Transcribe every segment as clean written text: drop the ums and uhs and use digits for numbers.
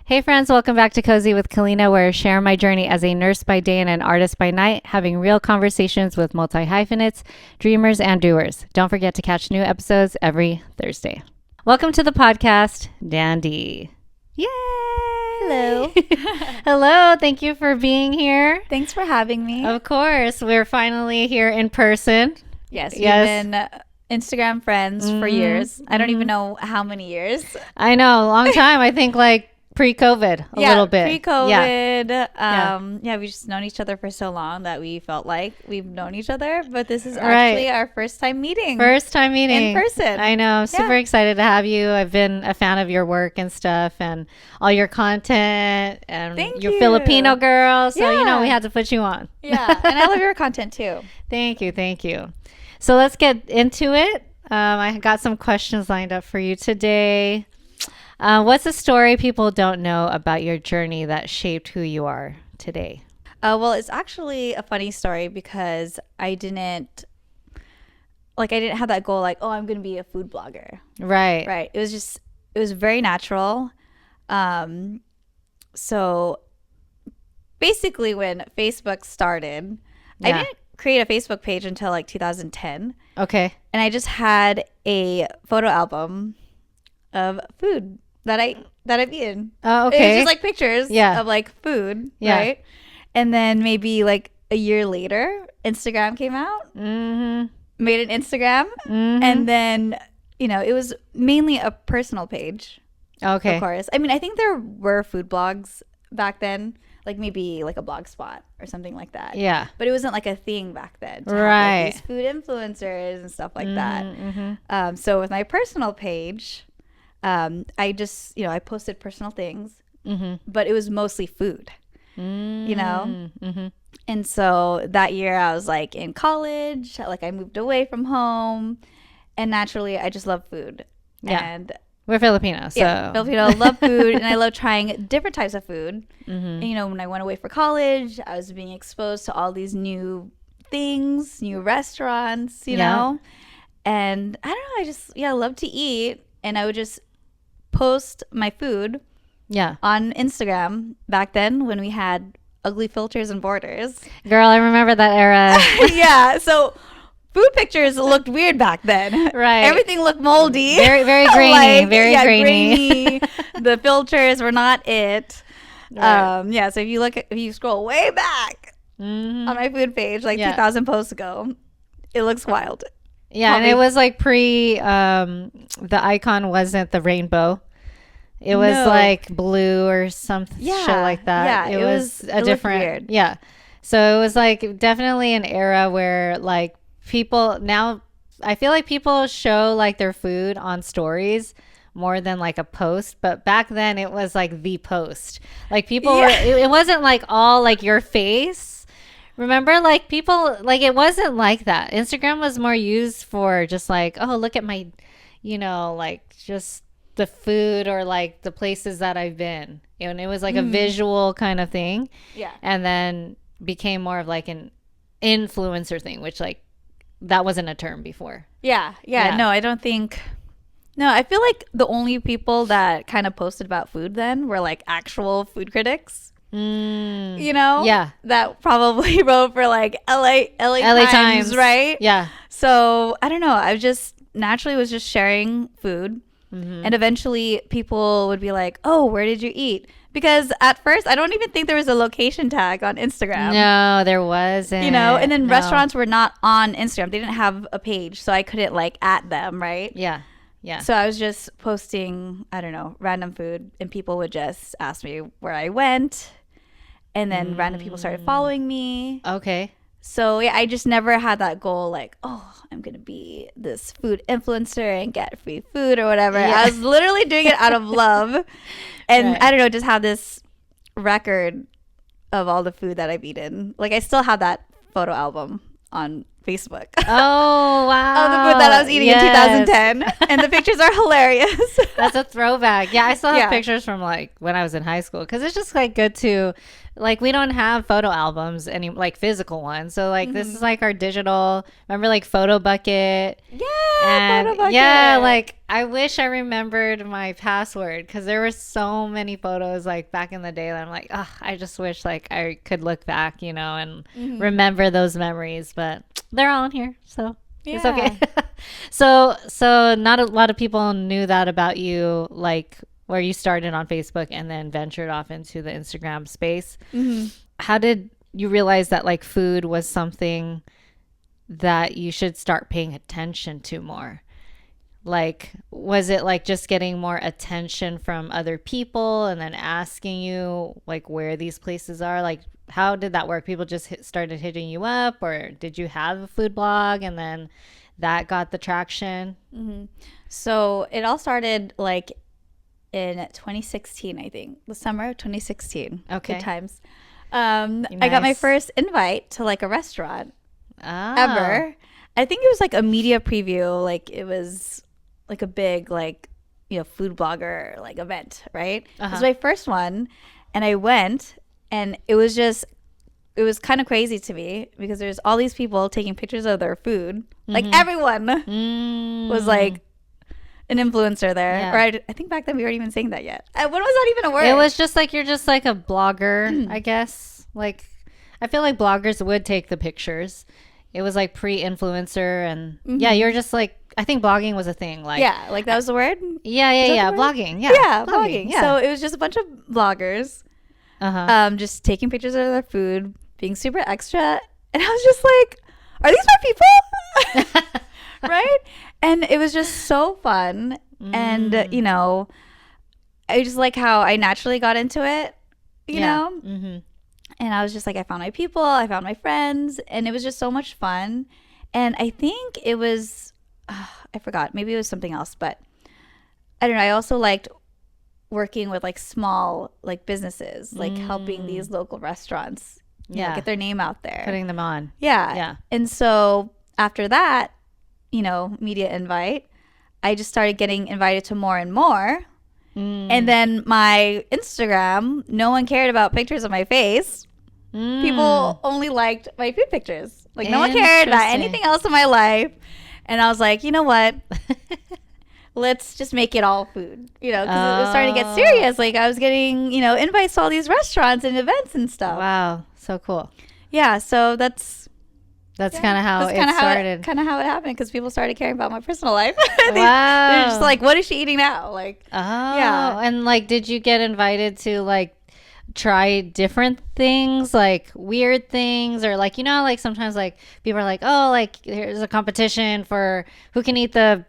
Hey friends, welcome back to Cozy with Calinnah, where I share my journey as a nurse by day and an artist by night, having real conversations with multi-hyphenates, dreamers, and doers. Don't forget to catch new episodes every Thursday. Welcome to the podcast, Dandy. Yay! Hello. Hello, thank you for being here. Thanks for having me. Of course, we're finally here in person. Yes, we've been Instagram friends for years. I don't even know how many years. I know, a long time. I think like pre-COVID, a little bit. Pre-COVID. We've just known each other for so long that we felt like we've known each other. But this is actually our first time meeting. First time meeting. In person. I know. I'm super excited to have you. I've been a fan of your work and stuff and all your content. And you're Filipino girl. So, we had to put you on. Yeah. And I love your content too. Thank you. So let's get into it. I got some questions lined up for you today. What's a story people don't know about your journey that shaped who you are today? Well, it's actually a funny story because I didn't have that goal like, oh, I'm going to be a food blogger. Right. It was very natural. So basically when Facebook started, I didn't create a Facebook page until like 2010. Okay. And I just had a photo album of food that I've eaten. Oh, okay. It was just like pictures of like food, right? And then maybe like a year later, Instagram came out. Mm-hmm. Made an Instagram. Mm-hmm. And then, it was mainly a personal page. Okay. Of course. I mean, I think there were food blogs back then, like maybe like a blog spot or something like that. Yeah. But it wasn't like a thing back then to have like these food influencers and stuff like that. Mm-hmm. So with my personal page, I just, I posted personal things, but it was mostly food, Mm-hmm. And so that year I was like in college, like I moved away from home, and naturally I just love food. Yeah. And we're Filipino, so Filipino, love food, and I love trying different types of food. Mm-hmm. And, when I went away for college, I was being exposed to all these new things, new restaurants, know, and I don't know, I just love to eat, and I would just post my food on Instagram back then when we had ugly filters and borders. Girl, I remember that era. So food pictures looked weird back then. Right. Everything looked moldy. Very, very grainy. Grainy. The filters were not it. Right. So if you scroll way back on my food page, like 2,000 posts ago, it looks wild. Yeah, and it was like the icon wasn't the rainbow. It was like blue or something shit like that. Yeah, it was a different weird. Yeah. So it was like definitely an era where like people now, I feel like people show like their food on stories more than like a post, but back then it was like the post. Like people were, it wasn't like all like your face. Remember, like people, like it wasn't like that. Instagram was more used for just like, oh, look at my, like just the food or like the places that I've been. And it was like a visual kind of thing. Yeah. And then became more of like an influencer thing, which like that wasn't a term before. Yeah. No, I don't think. No, I feel like the only people that kind of posted about food then were like actual food critics. That probably wrote for like LA Times, right? Yeah. So I don't know, I just naturally was just sharing food, and eventually people would be like, oh, where did you eat? Because at first I don't even think there was a location tag on Instagram. No, there wasn't. And then restaurants were not on Instagram. They didn't have a page, so I couldn't like at them, right? Yeah. So I was just posting, I don't know, random food, and people would just ask me where I went. And then random people started following me. Okay. So I just never had that goal like, oh, I'm going to be this food influencer and get free food or whatever. Yeah. I was literally doing it out of love. And I don't know, just have this record of all the food that I've eaten. Like I still have that photo album on Facebook. Oh, wow. Of the food that I was eating in 2010. And the pictures are hilarious. That's a throwback. Yeah, I still have Yeah. pictures from like when I was in high school because it's just like good to like we don't have photo albums any like physical ones. So like this is like our digital. Remember like Photo Bucket? Yeah, And photo bucket. yeah, like I wish I remembered my password because there were so many photos like back in the day that I'm like, oh, I just wish like I could look back, you know, and remember those memories. But they're all in here, so it's okay. So not a lot of people knew that about you, like where you started on Facebook and then ventured off into the Instagram space. How did you realize that like food was something that you should start paying attention to more? Like, was it like just getting more attention from other people and then asking you like where these places are? Like, how did that work? People just started hitting you up, or did you have a food blog and then that got the traction? So it all started like in 2016, I think, the summer of 2016. Okay. Good times. I got my Nice. first invite to like a restaurant Ah. ever. I think it was like a media preview. Like it was like a big like, food blogger like event, right? It was my first one. And I went, and it was kind of crazy to me because there's all these people taking pictures of their food. Like everyone was like an influencer there. Yeah. Or I think back then we weren't even saying that yet. When was that even a word? It was just like you're just like a blogger, I guess. Like I feel like bloggers would take the pictures. It was like pre-influencer and yeah, you're just like I think blogging was a thing. Like yeah, like that was the word? yeah, the word? blogging. Yeah. Yeah, blogging. Yeah. So it was just a bunch of bloggers just taking pictures of their food, being super extra. And I was just like, are these my people? Right? And it was just so fun. And, I just like how I naturally got into it, you know? And I was just like, I found my people, I found my friends, and it was just so much fun. And I think it was, I forgot, maybe it was something else, but I don't know. I also liked working with like small like businesses, like helping these local restaurants get their name out there. Putting them on. Yeah. Yeah. And so after that, media invite, I just started getting invited to more and more. And then my Instagram, no one cared about pictures of my face. People only liked my food pictures. Like no one cared about anything else in my life. And I was like, you know what? Let's just make it all food, because it was starting to get serious. Like I was getting, invites to all these restaurants and events and stuff. Wow. So cool. Yeah. So that's kind of how it started. Kind of how it happened because people started caring about my personal life. They're Wow. just like, what is she eating now? Like, yeah. And like, did you get invited to like try different things, like weird things, or like, like sometimes like people are like, oh, like here's a competition for who can eat the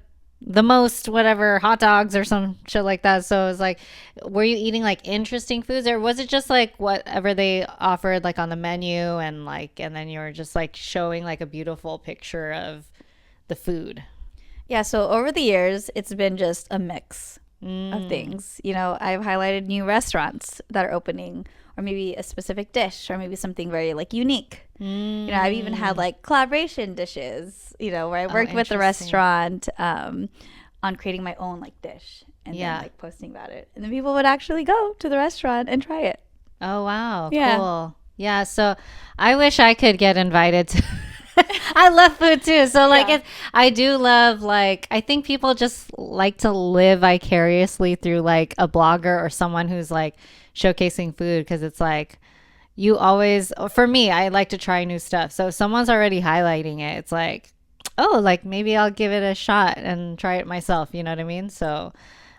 most whatever hot dogs or some shit like that. So it was like, were you eating like interesting foods, or was it just like whatever they offered like on the menu and then you were just like showing like a beautiful picture of the food? Yeah. So over the years, it's been just a mix of things. I've highlighted new restaurants that are opening, or maybe a specific dish, or maybe something very like unique. I've even had like collaboration dishes, where I worked with the restaurant on creating my own like dish and then like posting about it. And then people would actually go to the restaurant and try it. Oh, wow. Yeah. Cool. Yeah. So I wish I could get invited to. I love food too. So like I do love, like, I think people just like to live vicariously through like a blogger or someone who's like showcasing food, because it's like you always, for me, I like to try new stuff. So if someone's already highlighting it, it's like, oh, like maybe I'll give it a shot and try it myself. You know what I mean? So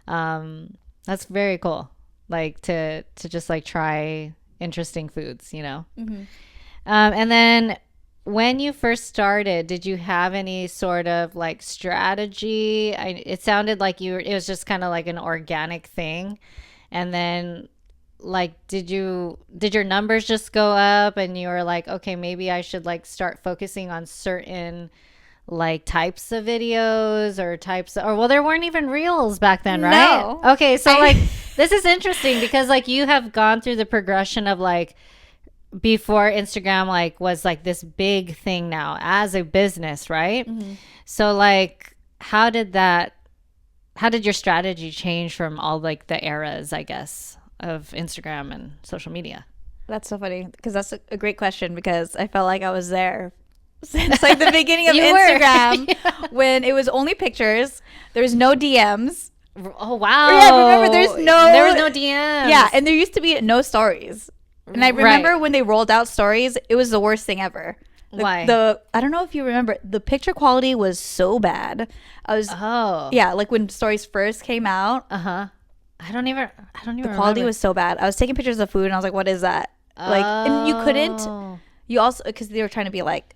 that's very cool. Like to just like try interesting foods, and then when you first started, did you have any sort of like strategy? It sounded like it was just kind of like an organic thing. And then like, did your numbers just go up and you were like, okay, maybe I should like start focusing on certain like types of videos or there weren't even reels back then, right? No. Okay. So like, this is interesting because like you have gone through the progression of like before Instagram like was like this big thing now as a business, right? So like how did your strategy change from all like the eras, I guess, of Instagram and social media? That's so funny because that's a great question because I felt like I was there since like the beginning of You were. Instagram Yeah. when it was only pictures. There was no DMs. Oh wow. Yeah, remember there was no DMs. Yeah, and there used to be no stories. And I remember when they rolled out stories, it was the worst thing ever. Why? I don't know if you remember, the picture quality was so bad. Yeah, like when stories first came out, I don't even the quality remember. was so bad. I was taking pictures of food and I was like, what is that? Like, and you couldn't, you also, because they were trying to be like,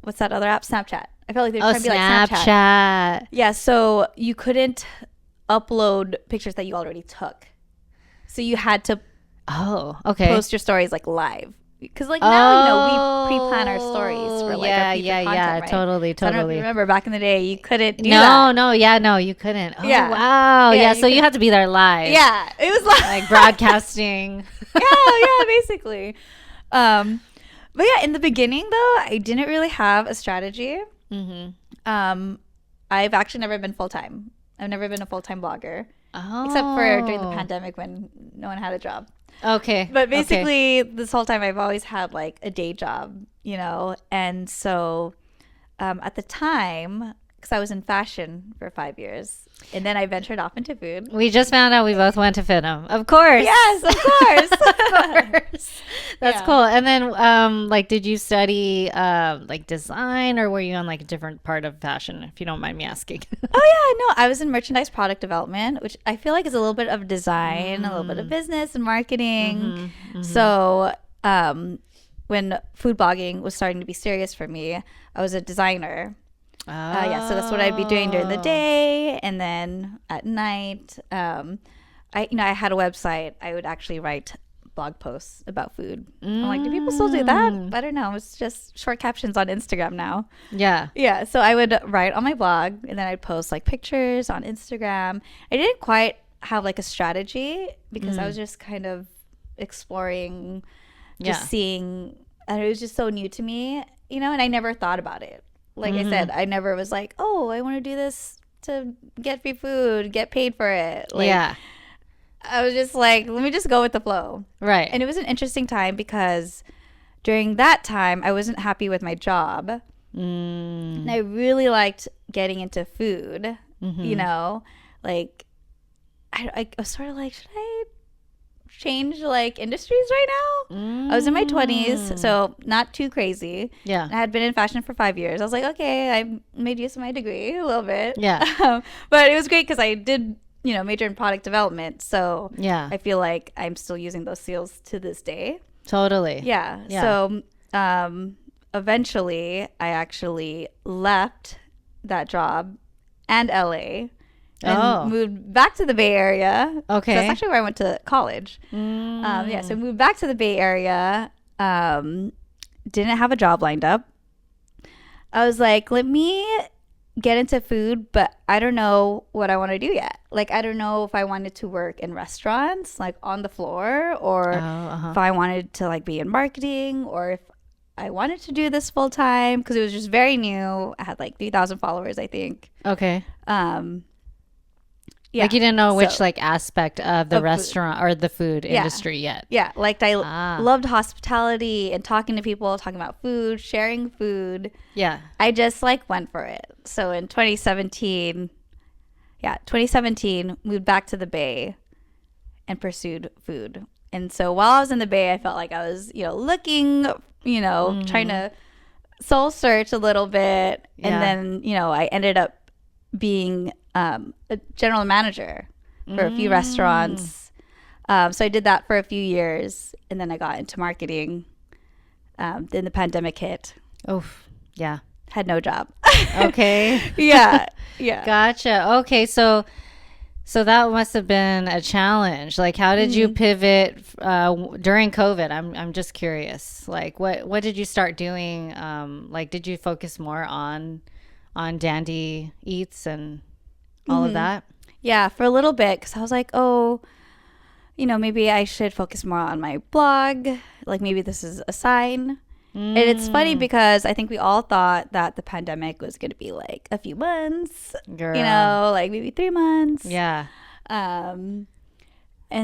what's that other app? Snapchat. I felt like they were trying to be like Snapchat. Snapchat. Yeah, so you couldn't upload pictures that you already took. So you had to Okay. post your stories like live. Because like now, we pre-plan our stories for like our future content, right? Totally. So I don't know if you remember back in the day, you couldn't do No, that. no, you couldn't. Oh, Yeah. wow. Yeah, Yeah, you so you had to be there live. Yeah, it was Like broadcasting. yeah, basically. But yeah, in the beginning though, I didn't really have a strategy. I've actually never been full-time. I've never been a full-time blogger. Except for during the pandemic when no one had a job. Okay. But basically, this whole time I've always had like a day job, you know? And so at the time, because I was in fashion for 5 years, and then I ventured off into food. We just found out we both went to Finham. Of course. Yes, of course. Of course. That's Yeah. cool. And then like did you study like design or were you on like a different part of fashion, if you don't mind me asking? Oh yeah, no, I was in merchandise product development, which I feel like is a little bit of design, a little bit of business and marketing. So when food blogging was starting to be serious for me, I was a designer. Yeah, so that's what I'd be doing during the day, and then at night, I had a website. I would actually write blog posts about food. I'm like, do people still do that? I don't know. It's just short captions on Instagram now. Yeah. Yeah, so I would write on my blog, and then I'd post like pictures on Instagram. I didn't quite have like a strategy because I was just kind of exploring, just seeing, and it was just so new to me, and I never thought about it. Like I said, I never was like, oh, I want to do this to get free food, get paid for it. Like, yeah. I was just like, let me just go with the flow. Right. And it was an interesting time because during that time, I wasn't happy with my job. And I really liked getting into food, like I was sort of like, should I change like industries right now? I was in my 20s, so not too crazy. Yeah. I had been in fashion for 5 years. I was like, okay, I made use of my degree a little bit. Yeah. But it was great because I did, major in product development. So Yeah. I feel like I'm still using those skills to this day. Totally. Yeah. So eventually I actually left that job and LA and moved back to the Bay Area. Okay. That's actually where I went to college. Yeah, so I moved back to the Bay Area. Didn't have a job lined up. I was like, let me get into food, but I don't know what I want to do yet. Like, I don't know if I wanted to work in restaurants, like on the floor, or if I wanted to like be in marketing, or if I wanted to do this full time, because it was just very new. I had like 3,000 followers, I think. Okay. Yeah. Like you didn't know which So- like aspect of the Of food. restaurant or the food industry yet. Yeah, like I loved hospitality and talking to people, talking about food, sharing food. Yeah. I just like went for it. So in 2017, moved back to the Bay and pursued food. And so while I was in the Bay, I felt like I was, looking, trying to soul search a little bit. Yeah. And then, I ended up being a general manager for a few restaurants. So I did that for a few years, and then I got into marketing. Then the pandemic hit. Oh, yeah. Had no job. Okay. Yeah. Gotcha. Okay. So that must have been a challenge. Like, how did you pivot during COVID? I'm just curious. Like, what did you start doing? Like, did you focus more on Dandy Eats and all of that? Yeah, for a little bit, because I was like, oh, maybe I should focus more on my blog like maybe this is a sign. And it's funny because I think we all thought that the pandemic was going to be like a few months, Girl. you know, like maybe 3 months. Yeah. And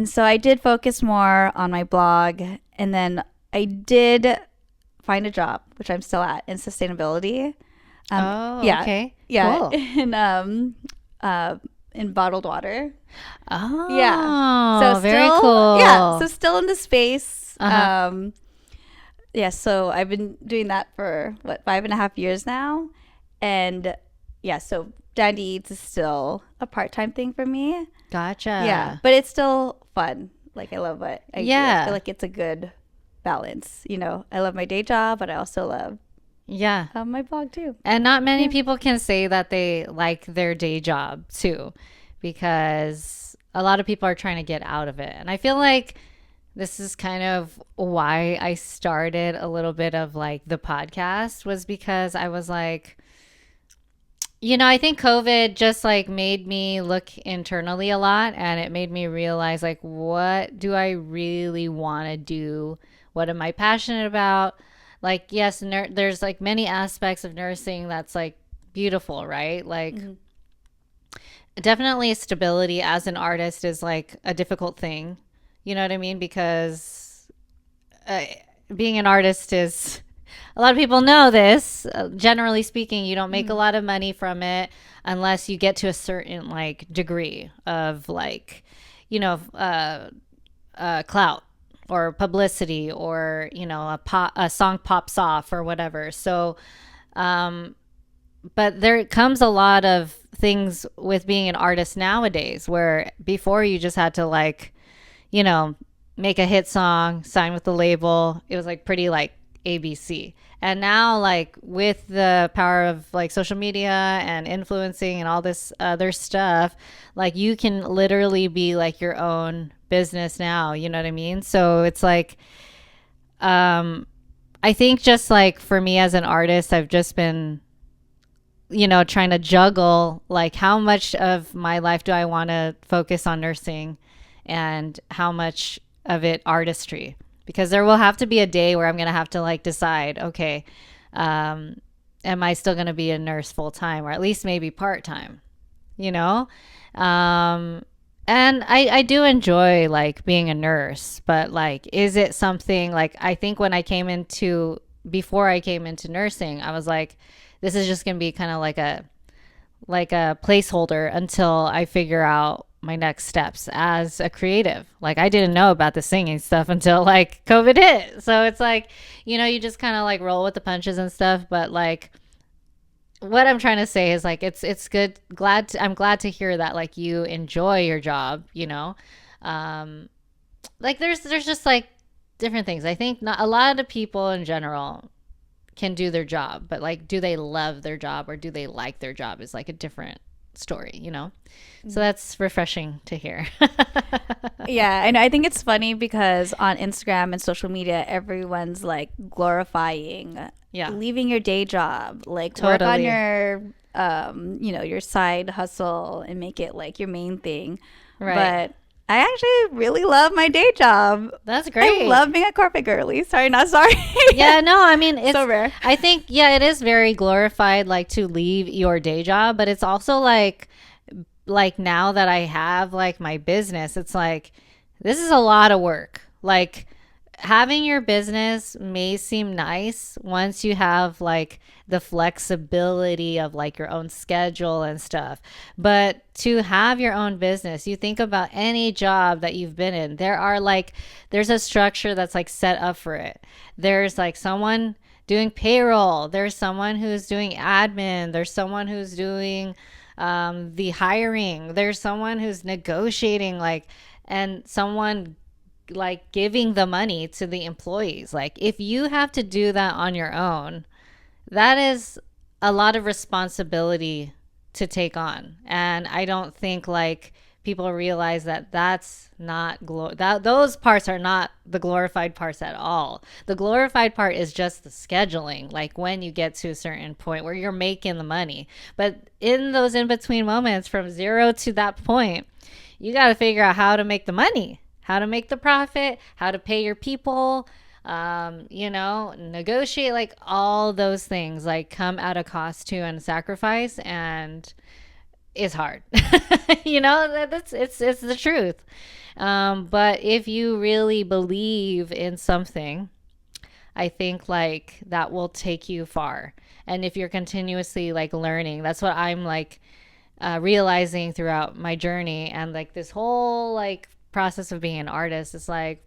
so I did focus more on my blog, and then I did find a job, which I'm still at, in sustainability. Yeah, okay. yeah, Cool. in bottled water. Oh, Yeah, so very still, cool. yeah, so still in the space. Uh-huh. Yeah, so I've been doing that for what, 5.5 years now, and yeah, so Dandy Eats is still a part-time thing for me. Gotcha. Yeah, but it's still fun. Like, I love what I do. Yeah. I feel like it's a good balance. You know, I love my day job, but I also love Yeah. my blog too. And not many people can say that they like their day job too, because a lot of people are trying to get out of it. And I feel like this is kind of why I started a little bit of like the podcast, was because I was like, I think COVID just like made me look internally a lot, and it made me realize like, what do I really want to do? What am I passionate about? Like, yes, there's like many aspects of nursing that's like beautiful, right? Like, definitely stability as an artist is like a difficult thing. You know what I mean? Because being an artist is, a lot of people know this. Generally speaking, you don't make a lot of money from it unless you get to a certain like degree of like, clout or publicity, or a song pops off or whatever. So, but there comes a lot of things with being an artist nowadays, where before you just had to like, make a hit song, sign with the label. It was like pretty like ABC. And now, like, with the power of like social media and influencing and all this other stuff, like, you can literally be like your own business now. You know what I mean? So it's like, I think just like for me as an artist, I've just been, trying to juggle like how much of my life do I want to focus on nursing and how much of it artistry, because there will have to be a day where I'm going to have to like decide, okay, am I still going to be a nurse full time, or at least maybe part time, you know? And I do enjoy like being a nurse, but like, is it something like, I think when before I came into nursing, I was like, this is just going to be kind of like a placeholder until I figure out my next steps as a creative. Like, I didn't know about the singing stuff until like COVID hit. So it's like, you just kind of like roll with the punches and stuff. But like, what I'm trying to say is like, it's good. I'm glad to hear that like you enjoy your job, like there's just like different things. I think not a lot of people in general can do their job, but like, do they love their job or do they like their job is like a different story. So that's refreshing to hear. Yeah, and I think it's funny because on Instagram and social media, everyone's like glorifying leaving your day job, like work on your your side hustle and make it like your main thing. Right. But I actually really love my day job. That's great. I love being a corporate girly. Sorry, not sorry. Yeah, no, I mean, it's so rare. I think, yeah, it is very glorified, like, to leave your day job, but it's also like now that I have like my business, it's like, this is a lot of work. Like, having your business may seem nice once you have like the flexibility of like your own schedule and stuff. But to have your own business, you think about any job that you've been in, there's a structure that's like set up for it. There's like someone doing payroll, there's someone who's doing admin, there's someone who's doing the hiring, there's someone who's negotiating, like, and someone like giving the money to the employees. Like, if you have to do that on your own, that is a lot of responsibility to take on. And I don't think like people realize that that's not those parts are not the glorified parts at all. The glorified part is just the scheduling, like when you get to a certain point where you're making the money. But in those in between moments from zero to that point, you got to figure out how to make the money, how to make the profit, how to pay your people, negotiate, like all those things like come at a cost too and sacrifice, and it's hard. It's the truth. But if you really believe in something, I think like that will take you far. And if you're continuously like learning, that's what I'm like realizing throughout my journey and like this whole like process of being an artist. It's like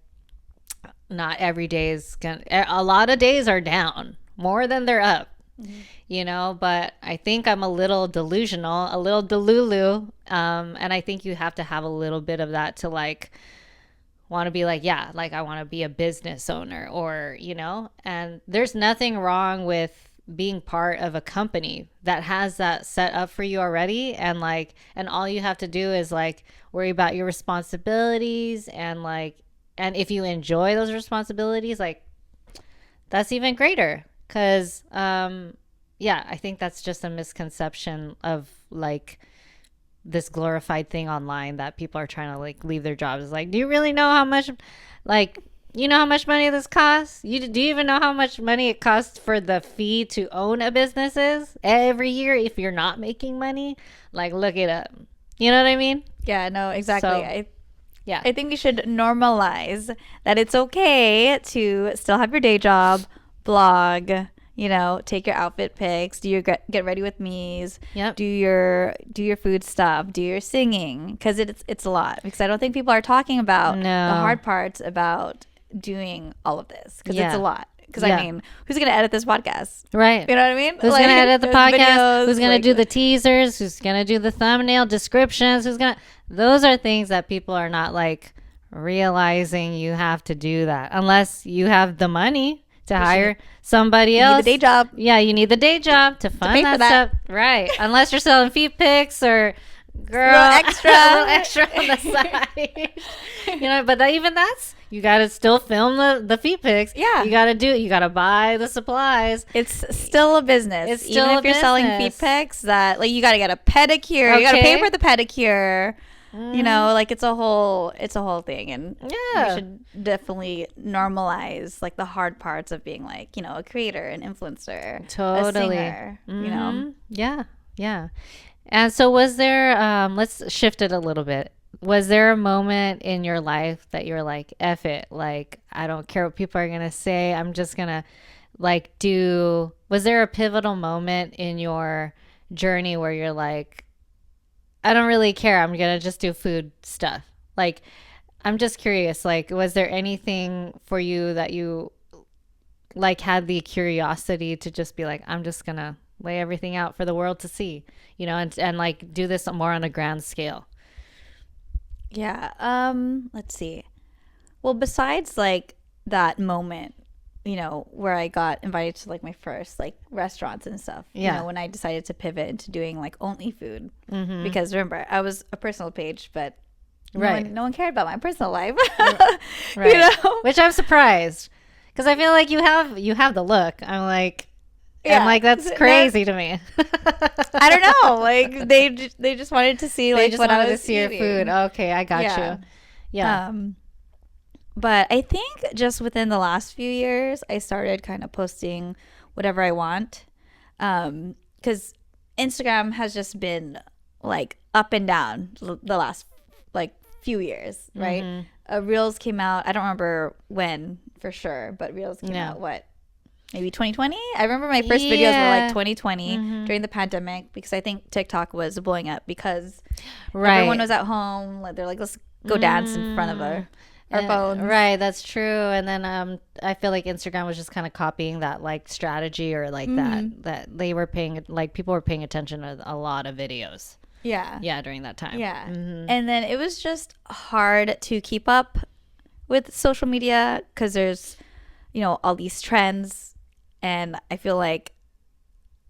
not every day is gonna, a lot of days are down more than they're up. But I think I'm a little delusional, a little delulu. And I think you have to have a little bit of that to like want to be like, yeah, like I want to be a business owner or, and there's nothing wrong with being part of a company that has that set up for you already. And all you have to do is like worry about your responsibilities and if you enjoy those responsibilities, like that's even greater. Cause, I think that's just a misconception of like this glorified thing online that people are trying to like leave their jobs. It's like, do you really know how much, like, how much money this costs? Do you even know how much money it costs for the fee to own a business is every year if you're not making money? Like, look it up. You know what I mean? Yeah, no, exactly. So, I think we should normalize that it's okay to still have your day job, blog, take your outfit pics, do your get ready with me's, Yep. do your food stuff, do your singing, because it's a lot. Because I don't think people are talking about the hard parts about doing all of this, because it's a lot. Because I mean, who's gonna edit this podcast? Right. You know what I mean? Who's like, gonna edit the podcast? Videos, Who's gonna do the teasers? Who's gonna do the thumbnail descriptions? Those are things that people are not like realizing you have to do that unless you have the money to hire somebody else. You need the day job. Yeah, you need the day job to fund that stuff. Right. Unless you're selling feet pics or girl a little extra on the side. But even that's, you got to still film the feet pics. Yeah. You got to buy the supplies. It's still a business. It's still even if you're selling feet pics, that like you got to get a pedicure. You got to pay for the pedicure. Like it's a whole thing, and we should definitely normalize like the hard parts of being like, a creator, an influencer, totally, a singer, Yeah. And so was there, let's shift it a little bit. Was there a moment in your life that you're like, F it, like, I don't care what people are going to say. I'm just going to like was there a pivotal moment in your journey where you're like, I don't really care. I'm going to just do food stuff. Like, I'm just curious, like, was there anything for you that you like had the curiosity to just be like, I'm just going to lay everything out for the world to see, and like do this more on a grand scale? Yeah. Let's see. Well, besides like that moment, where I got invited to like my first like restaurants and stuff, when I decided to pivot into doing like only food, because remember, I was a personal page, but no one cared about my personal life. Right. Which I'm surprised, because I feel like you have the look. I'm like, that's crazy to me. I don't know. Like they just wanted to see like what I was eating. Your food. Okay, I got you. Yeah. But I think just within the last few years, I started kind of posting whatever I want, because Instagram has just been like up and down the last like few years, right? Reels came out. I don't remember when for sure, but Reels came out maybe 2020. I remember my first videos were like 2020 during the pandemic, because I think TikTok was blowing up because everyone was at home. Like, they're like, let's go dance in front of our phones. Right, that's true. And then I feel like Instagram was just kind of copying that like strategy, or like that they were people were paying attention to a lot of videos. Yeah, during that time. Yeah. And then it was just hard to keep up with social media, because there's all these trends. And I feel like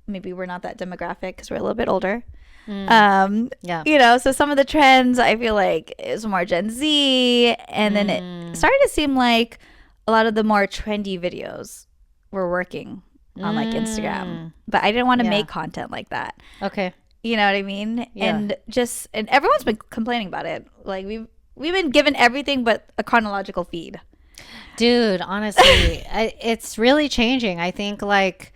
maybe we're not that demographic because we're a little bit older. So some of the trends I feel like is more Gen Z. And then it started to seem like a lot of the more trendy videos were working on like Instagram. But I didn't want to make content like that. Okay. You know what I mean? Yeah. And everyone's been complaining about it. Like we've been given everything but a chronological feed. Dude, honestly, it's really changing. I think like,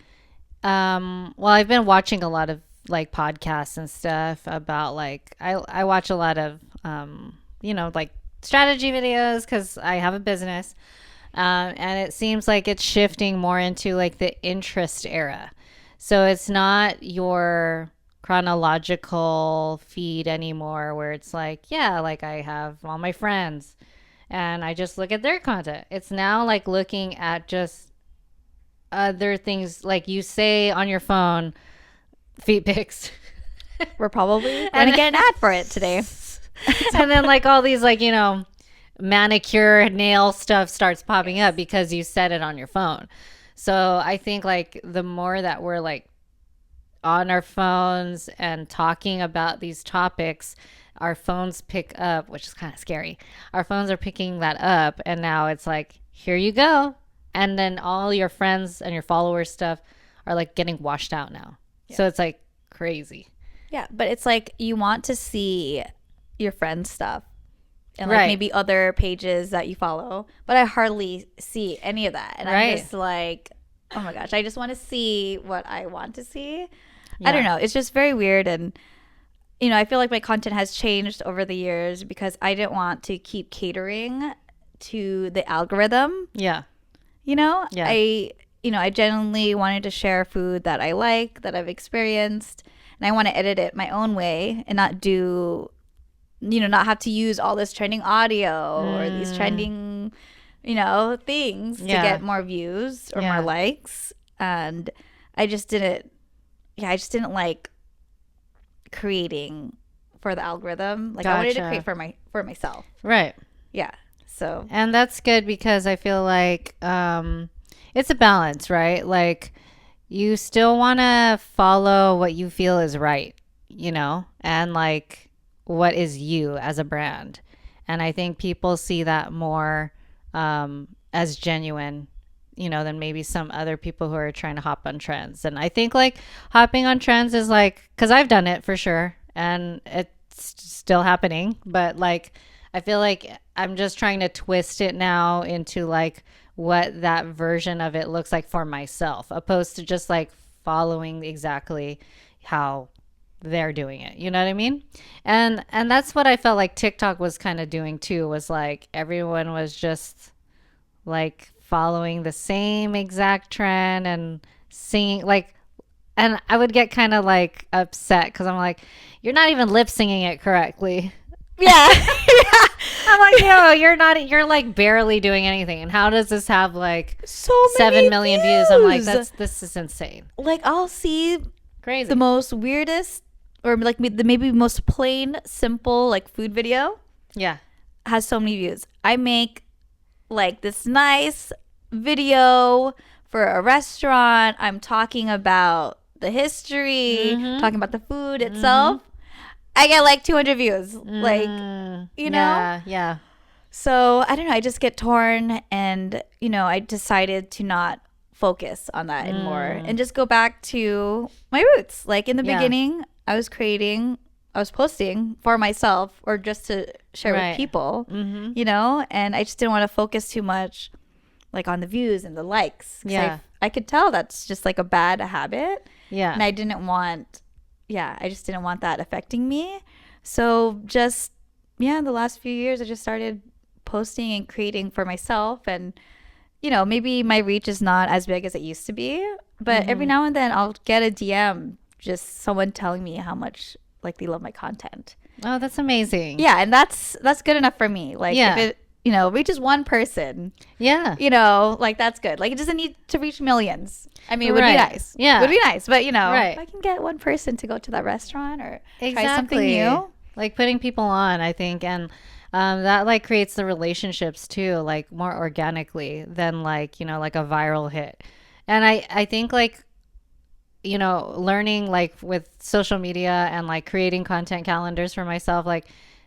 well, I've been watching a lot of like podcasts and stuff about like, I watch a lot of, like strategy videos because I have a business. And it seems like it's shifting more into like the interest era. So it's not your chronological feed anymore where it's like, yeah, like I have all my friends and I just look at their content. It's now like looking at just other things like you say on your phone, feet pics. We're probably going to get an ad for it today. And then like all these like, manicure nail stuff starts popping up because you set it on your phone. So I think like the more that we're like on our phones and talking about these topics, our phones pick up, which is kind of scary. Our phones are picking that up, and now it's like, here you go. And then all your friends and your followers stuff are like getting washed out now. Yeah. So it's like crazy. Yeah, but it's like you want to see your friends' stuff and like maybe other pages that you follow, but I hardly see any of that. And I'm just like, oh my gosh, I just want to see what I want to see. Yeah. I don't know. It's just very weird. And, I feel like my content has changed over the years because I didn't want to keep catering to the algorithm. Yeah. Yeah. I genuinely wanted to share food that I like, that I've experienced, and I want to edit it my own way and not do, not have to use all this trending audio or these trending, things to get more views or more likes. And I just didn't like creating for the algorithm. Like I wanted to create for myself. Right. Yeah. So. And that's good because I feel like it's a balance, right? Like you still want to follow what you feel is right, and like what is you as a brand. And I think people see that more as genuine, than maybe some other people who are trying to hop on trends. And I think like hopping on trends is like, because I've done it for sure and it's still happening, but like I feel like I'm just trying to twist it now into like what that version of it looks like for myself, opposed to just like following exactly how they're doing it. You know what I mean? And that's what I felt like TikTok was kind of doing too, was like everyone was just like following the same exact trend and singing like, and I would get kind of like upset because I'm like, you're not even lip singing it correctly. Yeah. Yeah. I'm like, no, you're like barely doing anything. And how does this have like so 7 million views? I'm like, this is insane. Like I'll see crazy the most weirdest or like the maybe most plain, simple like food video. Yeah. Has so many views. I make like this nice video for a restaurant. I'm talking about the history, talking about the food itself. I get like 200 views. Like, Yeah. So I don't know. I just get torn and, I decided to not focus on that anymore and just go back to my roots. Like in the beginning, I was posting for myself or just to share with people, and I just didn't want to focus too much like on the views and the likes. Yeah. I could tell that's just like a bad habit. Yeah. And I just didn't want that affecting me. So just, the last few years, I just started posting and creating for myself. And, maybe my reach is not as big as it used to be, but every now and then I'll get a DM, just someone telling me how much like they love my content. Oh, that's amazing. Yeah. And that's good enough for me. Like if it, reaches one person. Yeah. Like that's good. Like it doesn't need to reach millions. I mean, it would be nice. Yeah. It would be nice. But, if I can get one person to go to that restaurant or try something new. Like putting people on, I think. And that like creates the relationships too, like more organically than like, like a viral hit. And I think like, learning like with social media and like creating content calendars for myself, like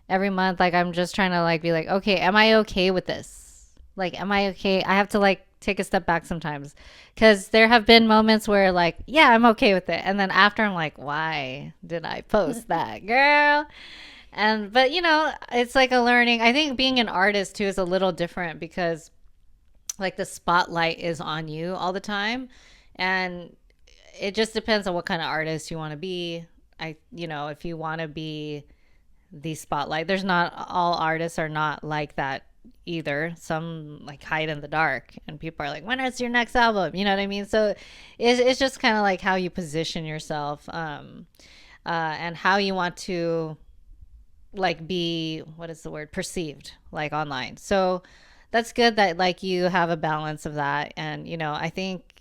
every month, like I'm just trying to like be like, okay, am I okay with this? Like, am I okay? I have to like take a step back sometimes because there have been moments where like, yeah, I'm okay with it. And then after I'm like, why did I post that, girl? But it's like a learning. I think being an artist too is a little different because like the spotlight is on you all the time. And it just depends on what kind of artist you want to be. If you want to be the spotlight, there's not all artists are not like that either. Some like hide in the dark, and people are like, when is your next album? You know what I mean? So it's just kind of like how you position yourself, and how you want to like be, what is the word, perceived, like online. So that's good that like you have a balance of that. And I think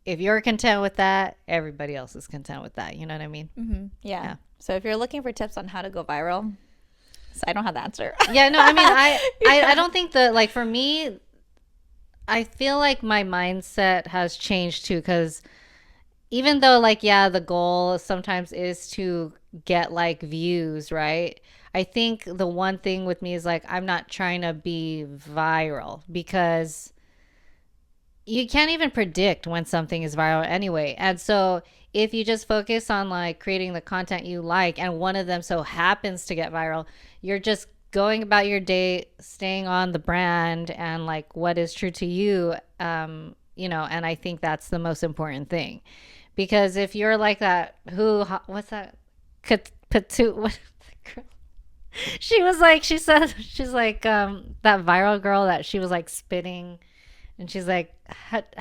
if you're content with that, everybody else is content with that. You know what I mean? Mm-hmm. Yeah. So if you're looking for tips on how to go viral, so I don't have the answer. Yeah, no, I mean, I don't think that, like, for me, I feel like my mindset has changed too, because even though, like, yeah, the goal sometimes is to get like views, right? I think the one thing with me is like, I'm not trying to be viral, because you can't even predict when something is viral anyway. And so if you just focus on like creating the content you like, and one of them so happens to get viral, you're just going about your day, staying on the brand and like what is true to you. And I think that's the most important thing, because if you're like that, what's that? Patu, what? She said, she's like, that viral girl that she was like spitting. And she's like, hachu,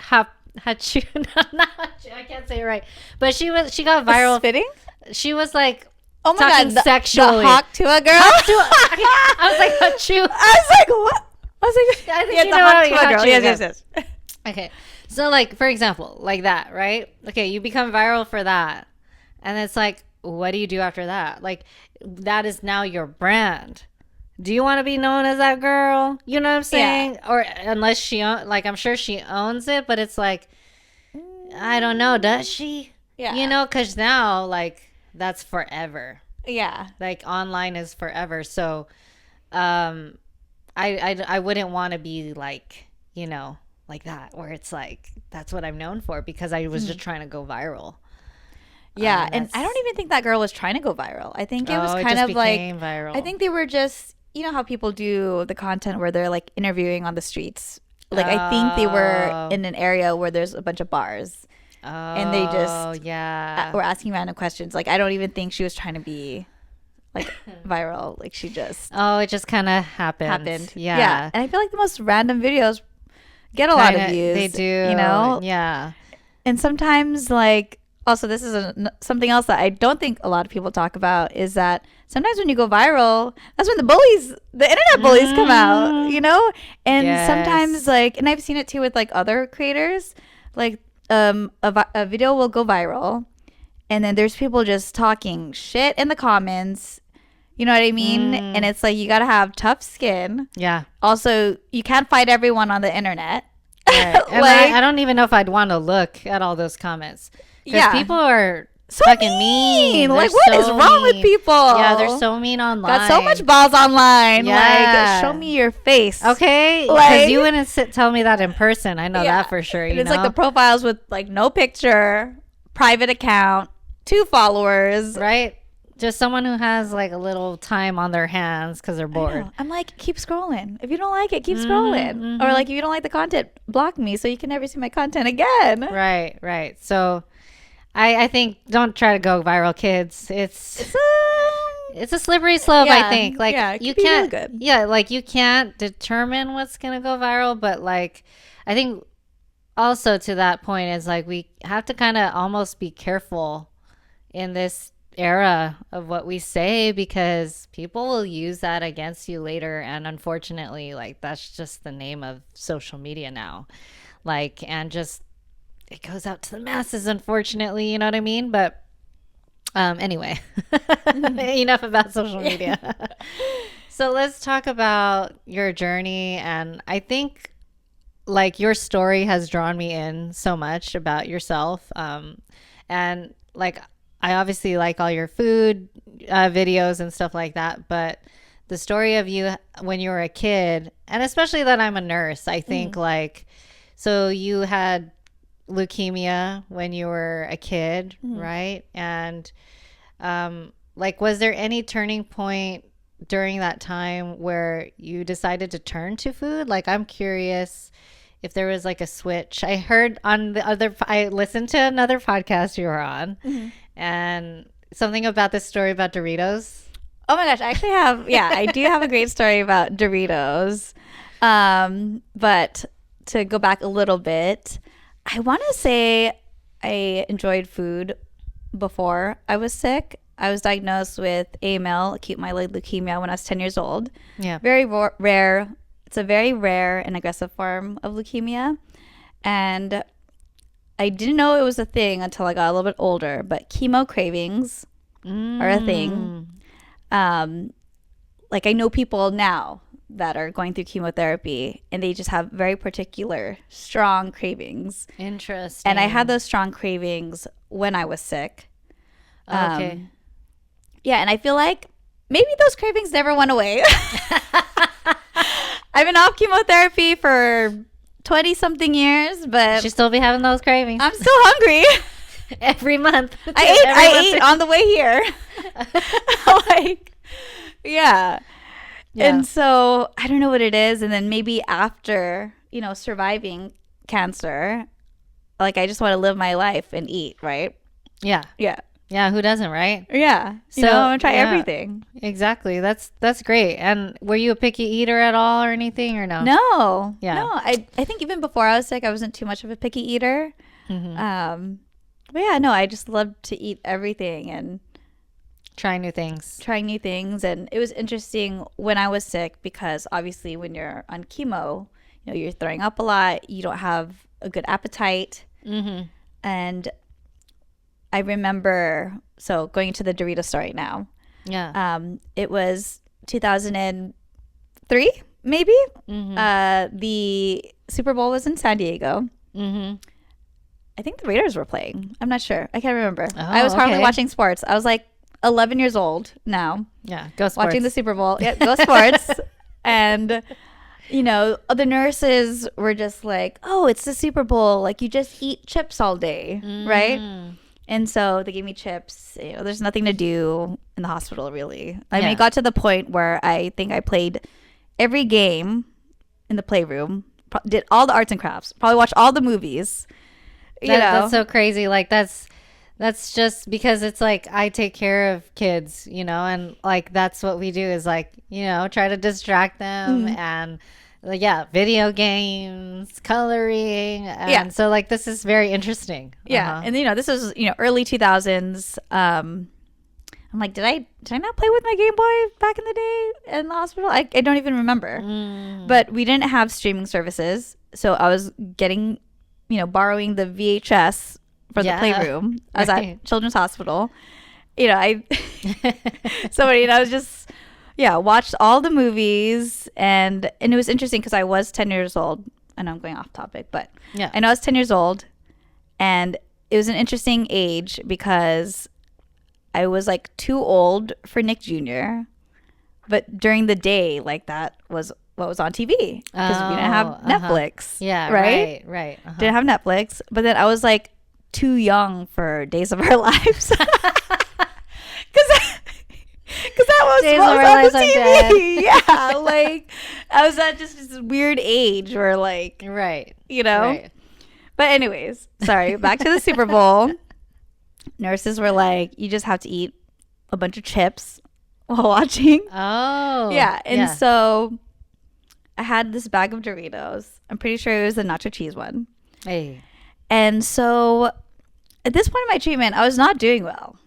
not hachu, I can't say it right. But she got viral. Spitting? She was like, oh my talking God, sexually. The hawk to a girl? I was like, hachu. I was like, what? I was like, I think yeah, you the know hawk what to a girl. hachu Yes. Okay. So like, for example, like that, right? Okay, you become viral for that. And it's like, what do you do after that? Like, that is now your brand. Do you want to be known as that girl? You know what I'm saying? Yeah. Or unless I'm sure she owns it, but it's like, I don't know. Does she? Yeah. Because now, like, that's forever. Yeah. Like, online is forever. So, I wouldn't want to be like, like that, where it's like, that's what I'm known for, because I was just trying to go viral. Yeah. And I don't even think that girl was trying to go viral. I think it was kind of like, viral. I think they were just, how people do the content where they're like interviewing on the streets. Like, I think they were in an area where there's a bunch of bars. And they just were asking random questions. Like, I don't even think she was trying to be like viral. Like, she just it just kind of happened. Yeah. And I feel like the most random videos get a lot of views. They do. Yeah. And sometimes, like, also, this is something else that I don't think a lot of people talk about, is that sometimes when you go viral, that's when the internet bullies come out, And sometimes, like, and I've seen it too with like other creators, like a video will go viral, and then there's people just talking shit in the comments. You know what I mean? And it's like, you got to have tough skin. Yeah. Also, you can't fight everyone on the internet. Right. And like, I don't even know if I'd want to look at all those comments. Because people are so fucking mean. Like, what is wrong with people? Yeah, they're so mean online. Got so much balls online. Yeah. Like, show me your face. Okay. Because you wouldn't tell me that in person. I know that for sure. It's like the profiles with like no picture, private account, 2 followers. Right. Just someone who has like a little time on their hands because they're bored. I'm like, keep scrolling. If you don't like it, keep scrolling. Mm-hmm. Or like, if you don't like the content, block me so you can never see my content again. Right. So I think don't try to go viral, kids. It's a slippery slope, I think. Like, you can't really good. Like, you can't determine what's gonna go viral, but like, I think also to that point is like, we have to kind of almost be careful in this era of what we say, because people will use that against you later. And unfortunately, like, that's just the name of social media now. Like, and just, it goes out to the masses, unfortunately, you know what I mean? But anyway, enough about social media. So let's talk about your journey. And I think like your story has drawn me in so much about yourself. And like, I obviously like all your food videos and stuff like that, but the story of you when you were a kid, and especially that I'm a nurse, I think like, so you had leukemia when you were a kid, right? And like, was there any turning point during that time where you decided to turn to food? Like, I'm curious if there was like a switch. I heard on I listened to another podcast you were on, and something about this story about Doritos. Oh my gosh, I actually have, yeah, I do have a great story about Doritos. But to go back a little bit, I want to say I enjoyed food before I was sick. I was diagnosed with AML, acute myeloid leukemia, when I was 10 years old. Yeah. Very rare. It's a very rare and aggressive form of leukemia. And I didn't know it was a thing until I got a little bit older, but chemo cravings are a thing. Like I know people now that are going through chemotherapy and they just have very particular strong cravings. Interesting. And I had those strong cravings when I was sick. Okay. Yeah, and I feel like maybe those cravings never went away. I've been off chemotherapy for 20 something years, but Should still be having those cravings I'm still hungry. every month. I ate on the way here. Like, yeah. And so I don't know what it is. And then maybe after, surviving cancer, like I just want to live my life and eat, right? Yeah. Yeah. Yeah. Who doesn't, right? Yeah. So, I'm going to try everything. Exactly. That's great. And were you a picky eater at all or anything, or no? No. Yeah. No. I think even before I was sick, I wasn't too much of a picky eater. But yeah, no, I just loved to eat everything and Try new things. trying new things. And it was interesting when I was sick because obviously when you're on chemo, you're throwing up a lot. You don't have a good appetite. And I remember, so going into the Doritos story now. Yeah. It was 2003, maybe. The Super Bowl was in San Diego. I think the Raiders were playing. I'm not sure. I can't remember. I was hardly watching sports. I was like 11 years old now. Yeah. Go sports. Watching the Super Bowl. Yeah, go sports. And, the nurses were just like, oh, it's the Super Bowl. Like, you just eat chips all day, right? And so they gave me chips. There's nothing to do in the hospital, really. I mean, it got to the point where I think I played every game in the playroom, did all the arts and crafts, probably watched all the movies. That's so crazy. Like that's just because it's like I take care of kids, and like that's what we do is like, try to distract them and like, video games, coloring. And so like this is very interesting. Yeah. And this was, early 2000s. I'm like, did I not play with my Game Boy back in the day in the hospital? I don't even remember. But we didn't have streaming services. So I was getting, borrowing the VHS for the playroom. I was at Children's Hospital. I was just, watched all the movies. And it was interesting because I was 10 years old. I know I'm going off topic, but I know I was 10 years old. And it was an interesting age because I was like too old for Nick Jr. But during the day, like that was what was on TV because we didn't have Netflix. Yeah, right. Didn't have Netflix. But then I was like too young for Days of Our Lives. Because that was Days what of was Our on Lives the I'm TV. Yeah, like I was at just this weird age where like, Right. But anyways, sorry, back to the Super Bowl. Nurses were like, you just have to eat a bunch of chips while watching. Oh. Yeah. And so I had this bag of Doritos. I'm pretty sure it was the nacho cheese one. Hey. And so at this point in my treatment, I was not doing well.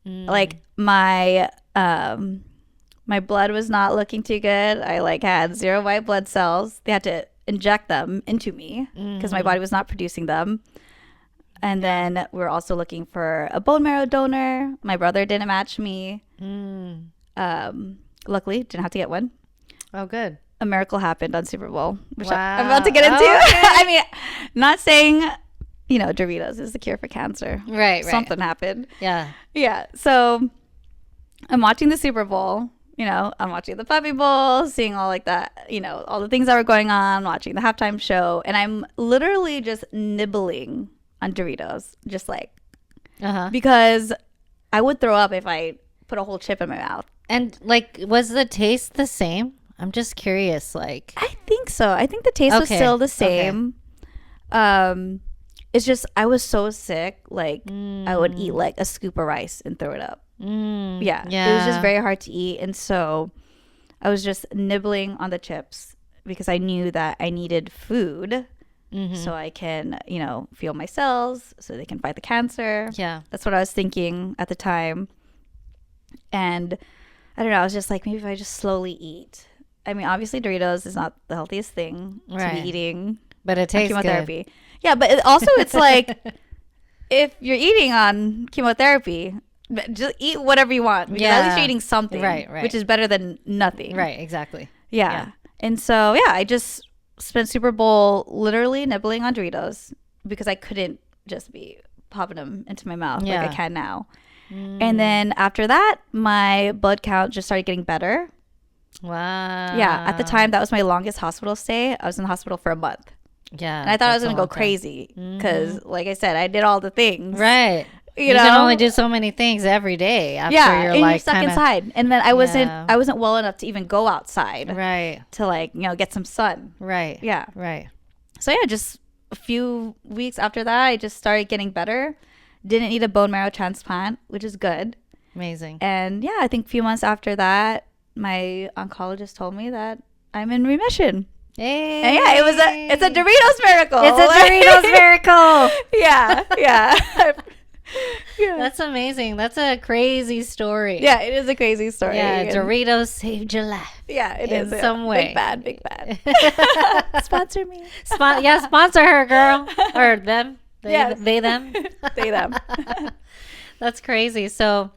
Like my blood was not looking too good. I like had 0 white blood cells. They had to inject them into me because my body was not producing them. And then we were also looking for a bone marrow donor. My brother didn't match me. Luckily, didn't have to get one. Oh, good. A miracle happened on Super Bowl, which Wow. I'm about to get into. Okay. I mean, not saying, Doritos is the cure for cancer. Right. Something happened. Yeah. Yeah. So I'm watching the Super Bowl. I'm watching the Puppy Bowl, seeing all like that, all the things that were going on, watching the halftime show. And I'm literally just nibbling on Doritos, just like, because I would throw up if I put a whole chip in my mouth. And like, was the taste the same? I'm just curious. Like, I think so. I think the taste was still the same. it's just I was so sick. Like I would eat like a scoop of rice and throw it up. Yeah, it was just very hard to eat, and so I was just nibbling on the chips because I knew that I needed food so I can, fuel my cells so they can fight the cancer. Yeah. That's what I was thinking at the time. And I don't know, I was just like, maybe if I just slowly eat. I mean, obviously Doritos is not the healthiest thing to be eating. But it tastes chemotherapy. good. Yeah, but it's like if you're eating on chemotherapy, just eat whatever you want. Because at least you're eating something. Right. Which is better than nothing. Right, exactly. Yeah. And so, I just spent Super Bowl literally nibbling on Doritos because I couldn't just be popping them into my mouth like I can now. And then after that, my blood count just started getting better. Wow. Yeah. At the time, that was my longest hospital stay. I was in the hospital for a month. Yeah. And I thought I was going to go crazy because, like I said, I did all the things. Right. You can only do so many things every day after you're and like you're stuck inside. And then I wasn't well enough to even go outside. Right. To get some sun. Right. Yeah. Right. So just a few weeks after that, I just started getting better. Didn't need a bone marrow transplant, which is good. Amazing. And I think a few months after that, my oncologist told me that I'm in remission. Hey. And it's a Doritos miracle. It's a Doritos miracle. Yeah. That's amazing. That's a crazy story. Yeah, it is a crazy story. Yeah, Doritos saved your life. Yeah, it is in some way. Big bad. Sponsor me. Sponsor her, girl. Or them. They them. They them. That's crazy. So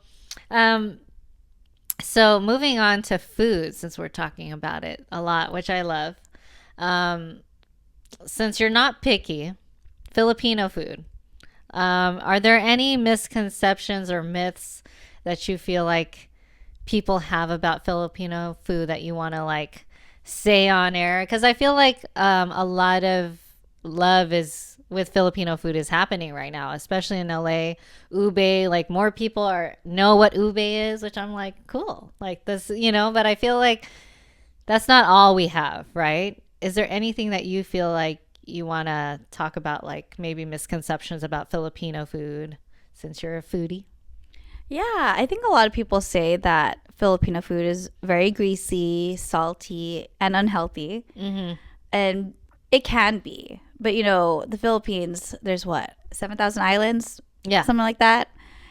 moving on to food, since we're talking about it a lot, which I love. Since you're not picky, Filipino food. Are there any misconceptions or myths that you feel like people have about Filipino food that you want to say on air? Because I feel like a lot of love with Filipino food is happening right now, especially in LA. Ube, more people know what ube is, which I'm like, cool. This, but I feel like that's not all we have, right? Is there anything that you feel like you want to talk about, maybe misconceptions about Filipino food, since you're a foodie? Yeah, I think a lot of people say that Filipino food is very greasy, salty, and unhealthy. And it can be. But, the Philippines, there's 7,000 islands? Yeah. Something like that.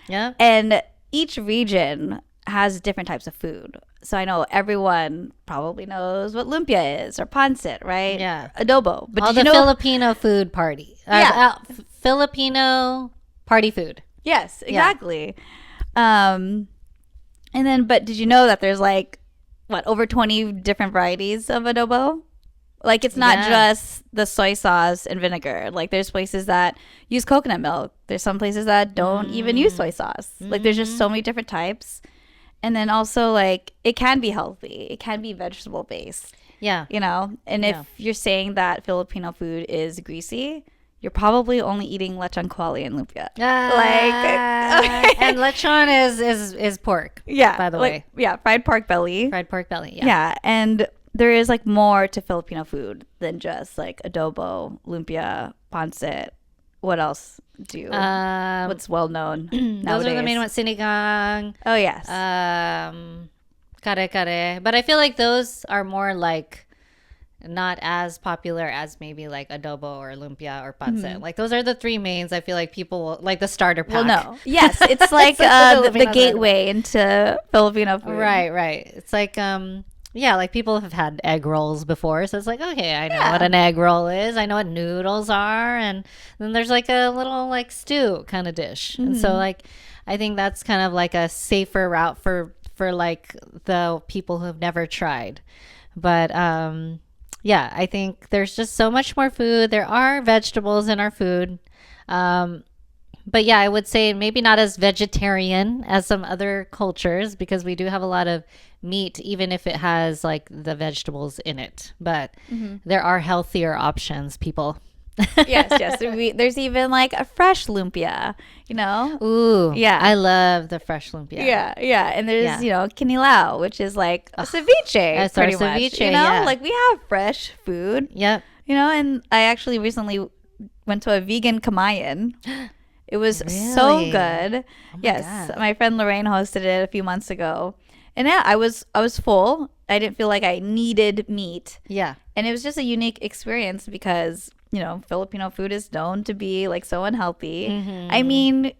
Yeah. And each region has different types of food. So I know everyone probably knows what lumpia is or pancit, right? Yeah. Adobo. But all the Filipino food party. Filipino party food. Yes, exactly. Yeah. But did you know that there's over 20 different varieties of adobo? It's not just the soy sauce and vinegar. There's places that use coconut milk. There's some places that don't even use soy sauce. There's just so many different types. And then also, it can be healthy. It can be vegetable based. Yeah. And if you're saying that Filipino food is greasy, you're probably only eating lechon kuali and lumpia. And lechon is pork. Yeah. By the way. Yeah. Fried pork belly. Fried pork belly. Yeah. Yeah. And there is more to Filipino food than just adobo, lumpia, pancit. What else what's well known nowadays? Those are the main ones. Sinigang. Oh, yes. Kare. But I feel like those are more not as popular as maybe adobo or lumpia or pancit. Those are the three mains. I feel like people will, the starter pack. Well, no. Yes, it's the gateway into Filipino food. Right. It's people have had egg rolls before, so it's okay, I know what an egg roll is. I know what noodles are, and then there's a little stew kind of dish. And so I think that's kind of a safer route for the people who have never tried. But I think there's just so much more food. There are vegetables in our food. But I would say maybe not as vegetarian as some other cultures, because we do have a lot of meat, even if it has the vegetables in it. But there are healthier options, people. Yes. There's even a fresh lumpia, Ooh, yeah. I love the fresh lumpia. Yeah. And there's, kinilaw, which is a ceviche. That's our ceviche, we have fresh food. Yep. And I actually recently went to a vegan kamayan. It was so Really? good. Oh my Yes, God. my friend Lorraine hosted it a few months ago. And yeah, I was full. I didn't feel like I needed meat. Yeah. And it was just a unique experience because, Filipino food is known to be like so unhealthy. I mean,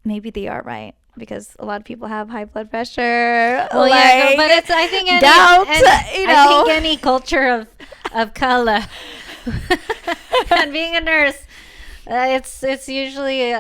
maybe they are right because a lot of people have high blood pressure. Well, yeah, but it's I think doubt, I think any culture of color and being a nurse, it's usually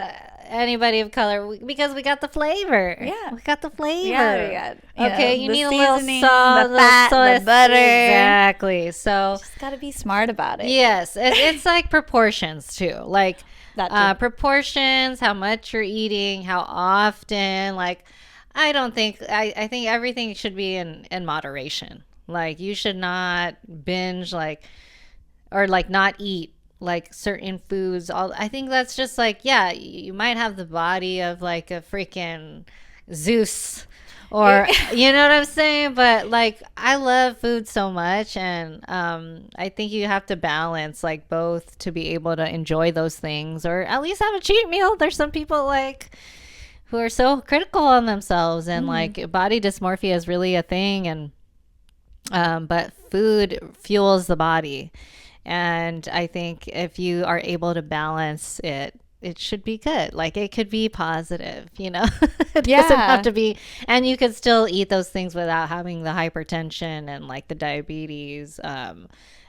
anybody of color because we got the flavor. Yeah. we got the flavor. Yeah, we got, Okay, you the need a little seasoning, salt, the fat, soy, the butter. Exactly. So Just gotta be smart about it. yes, it's like proportions too. Like That too. proportions, how much you're eating, how often. Like I think everything should be in moderation. Like you should not binge or not eat like certain foods. I think that's just like, yeah, you might have the body of like a freaking Zeus or you know what I'm saying, but like I love food so much, and I think you have to balance like both to be able to enjoy those things or at least have a cheat meal. There's some people like who are so critical on themselves, and like body dysmorphia is really a thing, and but food fuels the body. And I think if you are able to balance it, it should be good. Like it could be positive, it doesn't have to be, and you could still eat those things without having the hypertension and like the diabetes,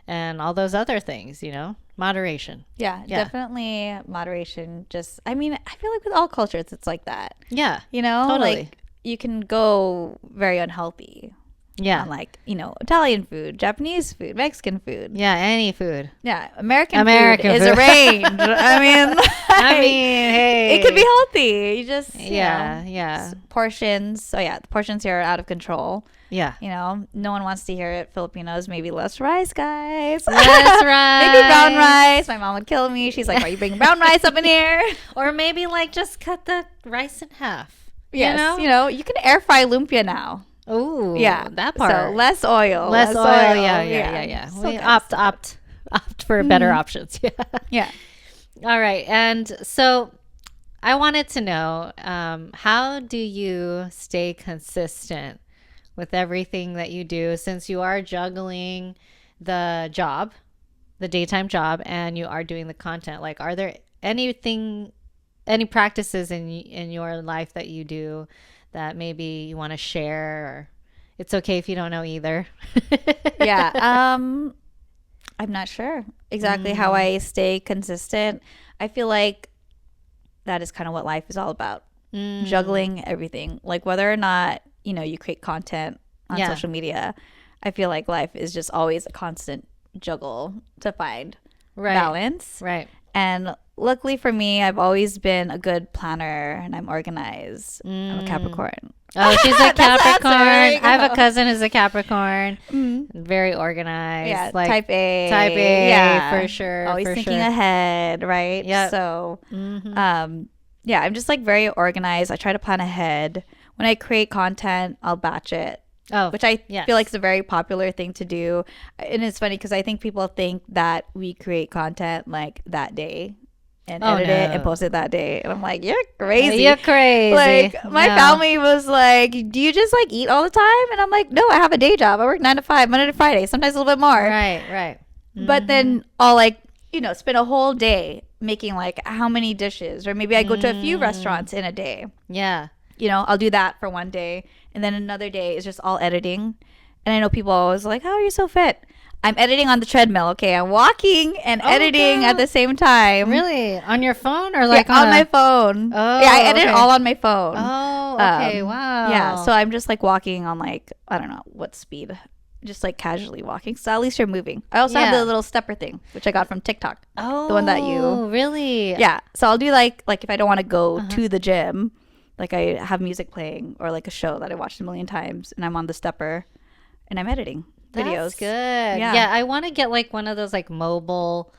and all those other things, moderation. Yeah, Yeah. definitely moderation. I feel like with all cultures, it's like that. Yeah. Like Totally. you can go very unhealthy Yeah. on like, Italian food, Japanese food, Mexican food. Yeah. Any food. Yeah, American American food is food. a range. I mean, hey. it could be healthy. You just, Yeah. Yeah. portions. So yeah, the portions here are out of control. Yeah. No one wants to hear it. Filipinos, maybe less rice, guys. That's right. Maybe brown rice. My mom would kill me. She's like, "Why are you bringing brown rice up in here?" Or maybe like just cut the rice in half. Yes, you can air fry lumpia now. Oh, Yeah, that part. So less oil. Less oil. Yeah. So We good opt for better options. Yeah. Yeah. All right. And so I wanted to know, how do you stay consistent with everything that you do, since you are juggling the daytime job, and you are doing the content? Like, are there any practices in your life that you do that maybe you want to share? Or it's okay if you don't know either. Yeah. I'm not sure exactly how I stay consistent. I feel like that is kind of what life is all about. Juggling everything. Like whether or not, you create content on social media, I feel like life is just always a constant juggle to find balance. Right. And luckily for me, I've always been a good planner and I'm organized. I'm a Capricorn. Oh, she's a That's the answer. Capricorn. There you I have a go. cousin who's a Capricorn. Very organized. Yeah, like type A. Type A, Yeah. for sure. Always for thinking sure. ahead, right? Yep. So, yeah, I'm just like very organized. I try to plan ahead. When I create content, I'll batch it. Oh, Which I yes. feel like is a very popular thing to do. And it's funny because I think people think that we create content like that day and edit it and no. post it that day. And I'm like, you're crazy. You're crazy. Like my No. family was like, do you just like eat all the time? And I'm like, no, I have a day job. I work 9 to 5, Monday to Friday, sometimes a little bit more. Right. But then I'll like, spend a whole day making like how many dishes, or maybe I go to a few restaurants in a day. Yeah. I'll do that for one day. And then another day is just all editing. And I know people always like, how are you so fit? I'm editing on the treadmill. Okay. I'm walking and editing at the same time. Really? On your phone or like on my phone. Oh, yeah, I edit okay. all on my phone. Oh, okay. Wow. Yeah. So I'm just like walking on like, I don't know what speed. Just like casually walking. So at least you're moving. I also have Yeah. the little stepper thing, which I got from TikTok. Oh, The one that you. really? Yeah. So I'll do like if I don't want to go to the gym, like I have music playing or like a show that I watched a million times and I'm on the stepper and I'm editing videos. That's good. Yeah. Yeah. I want to get like one of those like mobile,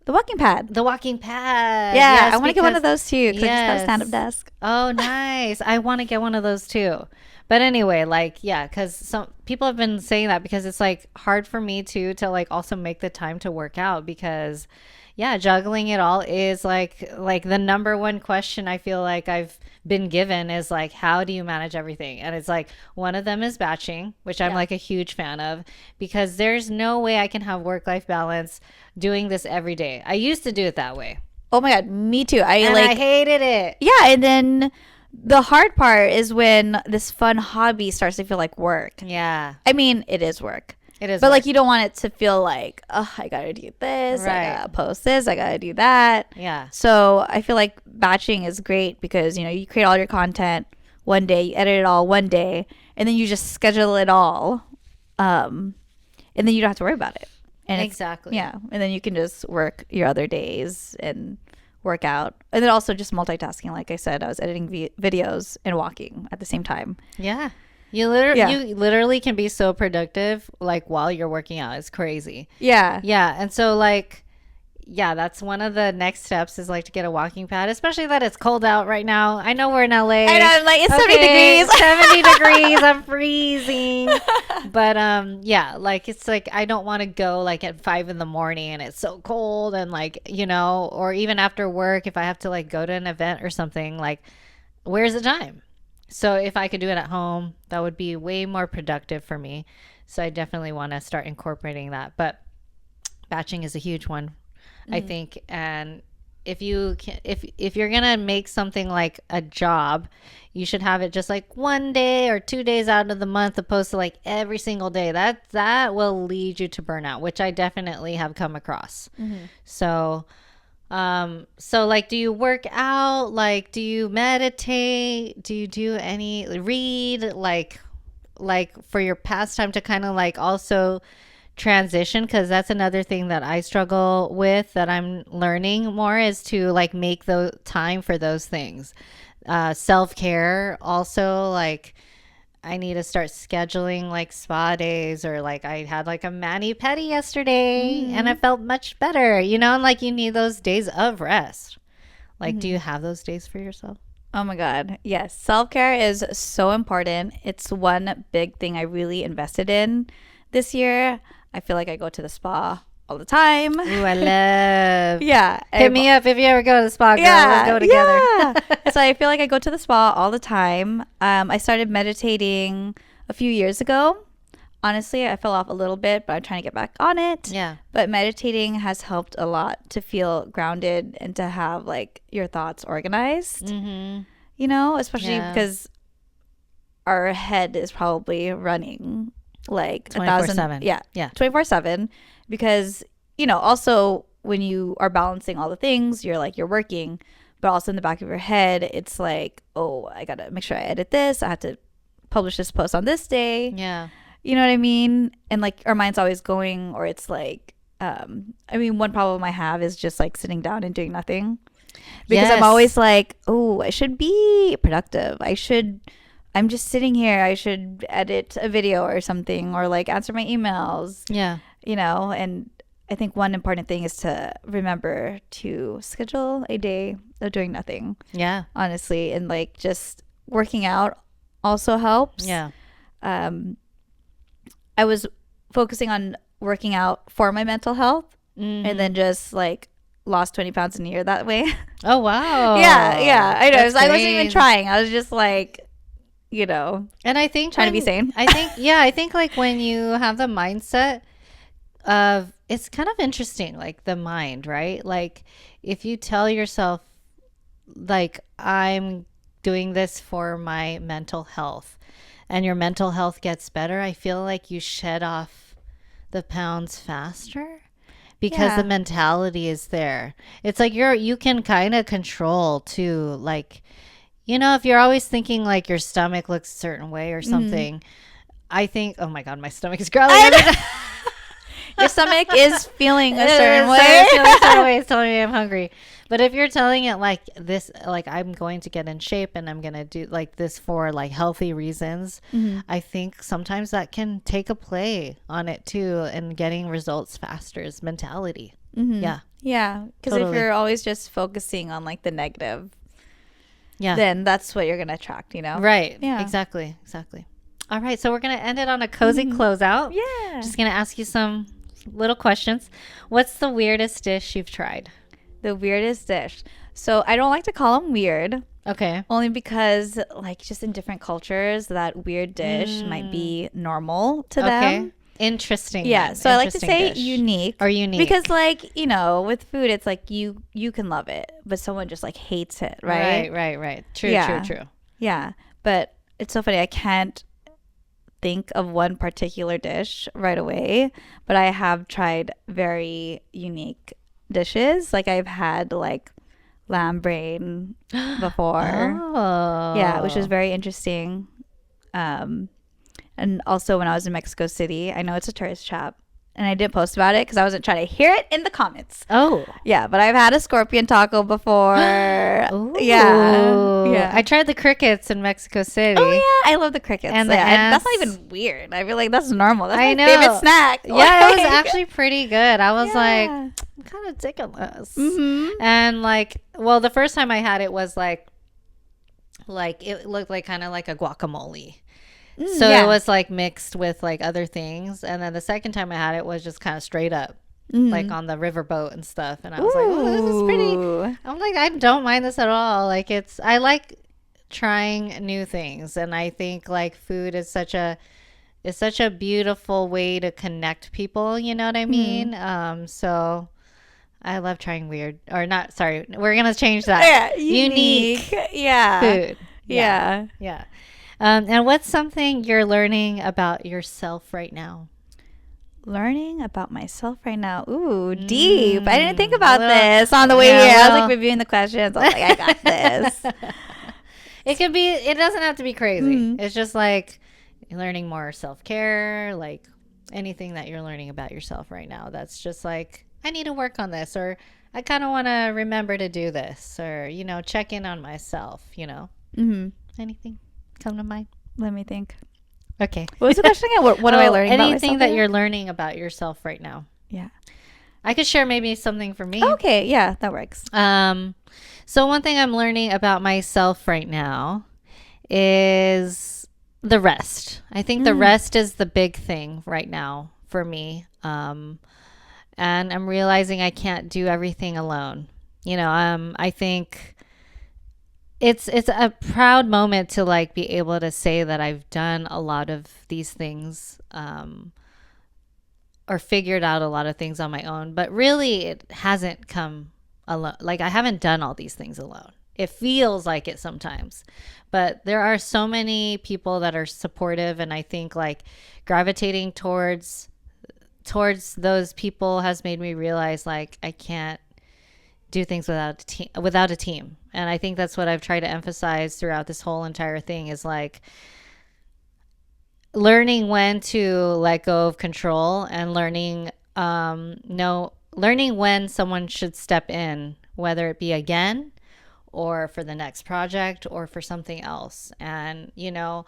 The walking pad. the walking pad. Yeah. Yes, I want to get one of because- those too because I just got a Yes. stand up desk. Oh, nice. I want to get one of those too. But anyway, like, yeah, because some people have been saying that because it's like hard for me to like also make the time to work out because, yeah, juggling it all is like the number one question I feel like I've been given is like, how do you manage everything? And it's like one of them is batching, which I'm like a huge fan of, because there's no way I can have work-life balance doing this every day. I used to do it that way. Oh my God, me too. I hated it. Yeah, and then the hard part is when this fun hobby starts to feel like work. Yeah. I mean, it is work. It is. But work. like you don't want it to feel like, oh, I gotta do this, I gotta post this, I gotta do that. Yeah. So I feel like batching is great because you create all your content one day, you edit it all one day, and then you just schedule it all, and then you don't have to worry about it. And exactly. Yeah, and then you can just work your other days and work out, and then also just multitasking. Like I said, I was editing videos and walking at the same time. Yeah. You literally can be so productive like while you're working out. It's crazy. Yeah. Yeah. And so like, yeah, that's one of the next steps is like to get a walking pad, especially that it's cold out right now. I know we're in LA. I know, like it's 70 degrees. 70 degrees. I'm freezing. But yeah, like it's like I don't want to go like at 5 a.m. and it's so cold and like, or even after work if I have to like go to an event or something, like where's the time? So if I could do it at home, that would be way more productive for me. So I definitely want to start incorporating that. But batching is a huge one, I think. And if you can, if you're gonna make something like a job, you should have it just like 1 day or 2 days out of the month, opposed to like every single day. That will lead you to burnout, which I definitely have come across. So like, do you work out? Like, do you meditate? Do you do read like for your pastime to kind of like also transition? Because that's another thing that I struggle with that I'm learning more is to like make the time for those things. Self-care also, like I need to start scheduling like spa days, or like I had like a mani-pedi yesterday and I felt much better, and like you need those days of rest. Like, do you have those days for yourself? Oh my God. Yes. Self-care is so important. It's one big thing I really invested in this year. I feel like I go to the spa all the time. Ooh, I love. Yeah. Hit me up if you ever go to the spa, girl. Let's go together. Yeah. So I feel like I go to the spa all the time. I started meditating a few years ago. Honestly, I fell off a little bit, but I'm trying to get back on it. Yeah. But meditating has helped a lot to feel grounded and to have like your thoughts organized. Especially because our head is probably running like 24/7. Yeah 24/7, because also when you are balancing all the things, you're working, but also in the back of your head it's like, oh, I gotta make sure I edit this, I have to publish this post on this day. You know what I mean? And like our mind's always going, or it's like one problem I have is just like sitting down and doing nothing, because I'm always like, oh, I should be productive, I'm just sitting here, I should edit a video or something, or like answer my emails. And I think one important thing is to remember to schedule a day of doing nothing. Honestly, and like just working out also helps. I was focusing on working out for my mental health, and then just like lost 20 pounds in a year that way. Oh wow. Yeah I know. I wasn't even trying, I was just like, and I think trying to be sane. I think like when you have the mindset of, it's kind of interesting, like the mind, right? Like if you tell yourself like, I'm doing this for my mental health, and your mental health gets better, I feel like you shed off the pounds faster, because the mentality is there. It's like you can kind of control too, like, if you're always thinking like your stomach looks a certain way or something, I think, oh my God, my stomach is growling. Your stomach is feeling a certain way. It's telling me I'm hungry. But if you're telling it like this, like I'm going to get in shape and I'm going to do like this for like healthy reasons, I think sometimes that can take a play on it too, and getting results faster is mentality. Yeah. Because if you're always just focusing on like the negative, then that's what you're going to attract, Right. Yeah. Exactly. All right. So we're going to end it on a cozy closeout. Yeah. Just going to ask you some little questions. What's the weirdest dish you've tried? The weirdest dish. So I don't like to call them weird. Okay. Only because, like, just in different cultures, that weird dish might be normal to them. Interesting. Yeah. So I like to say dish. unique. Or unique. Because, like, you know, with food, it's like you can love it, but someone just, like, hates it, right? Right. True. Yeah. But it's so funny. I can't think of one particular dish right away, but I have tried very unique dishes. Like, I've had, like, lamb brain before. Oh. Yeah, which was very interesting. And also when I was in Mexico City, I know it's a tourist trap, and I didn't post about it because I wasn't trying to hear it in the comments. Oh. Yeah, but I've had a scorpion taco before. Ooh. Yeah. I tried the crickets in Mexico City. Oh yeah, I love the crickets. And the that's ants. not even weird. I feel like that's normal. That's I my know. favorite snack. Yeah, it was actually pretty good. I was like, Yeah. I'm kind of digging this. Mm-hmm. And like, well, the first time I had it was like it looked like kind of like a guacamole. So yeah. it was like mixed with like other things. And then the second time I had it was just kind of straight up, like on the riverboat and stuff. And I was like, oh, this is pretty. I'm like, I don't mind this at all. Like I like trying new things. And I think like food is such a beautiful way to connect people. You know what I mean? So I love trying weird or not. Sorry. We're going to change that. Yeah, unique. Yeah. Food. Yeah. Yeah. And what's something you're learning about yourself right now? Learning about myself right now. Ooh, deep. I didn't think about this on the way yeah, here. I was well- like reviewing the questions. I was like, I got this. It doesn't have to be crazy. It's just like learning more self-care, like anything that you're learning about yourself right now. That's just like, I need to work on this, or I kind of want to remember to do this, or, you know, check in on myself, you know? Anything come to mind? Let me think. Okay. What was the question again? What am I learning about anything myself that right you're learning about yourself right now? Yeah. I could share maybe something for me. Okay. Yeah, that works. So one thing I'm learning about myself right now is the rest. I think the rest is the big thing right now for me. And I'm realizing I can't do everything alone. You know, I think it's a proud moment to like be able to say that I've done a lot of these things, or figured out a lot of things on my own, but really it hasn't come alone. Like I haven't done all these things alone. It feels like it sometimes, but there are so many people that are supportive, and I think like gravitating towards those people has made me realize like I can't do things without a team. And I think that's what I've tried to emphasize throughout this whole entire thing is like learning when to let go of control and learning when someone should step in, whether it be again or for the next project or for something else. And you know,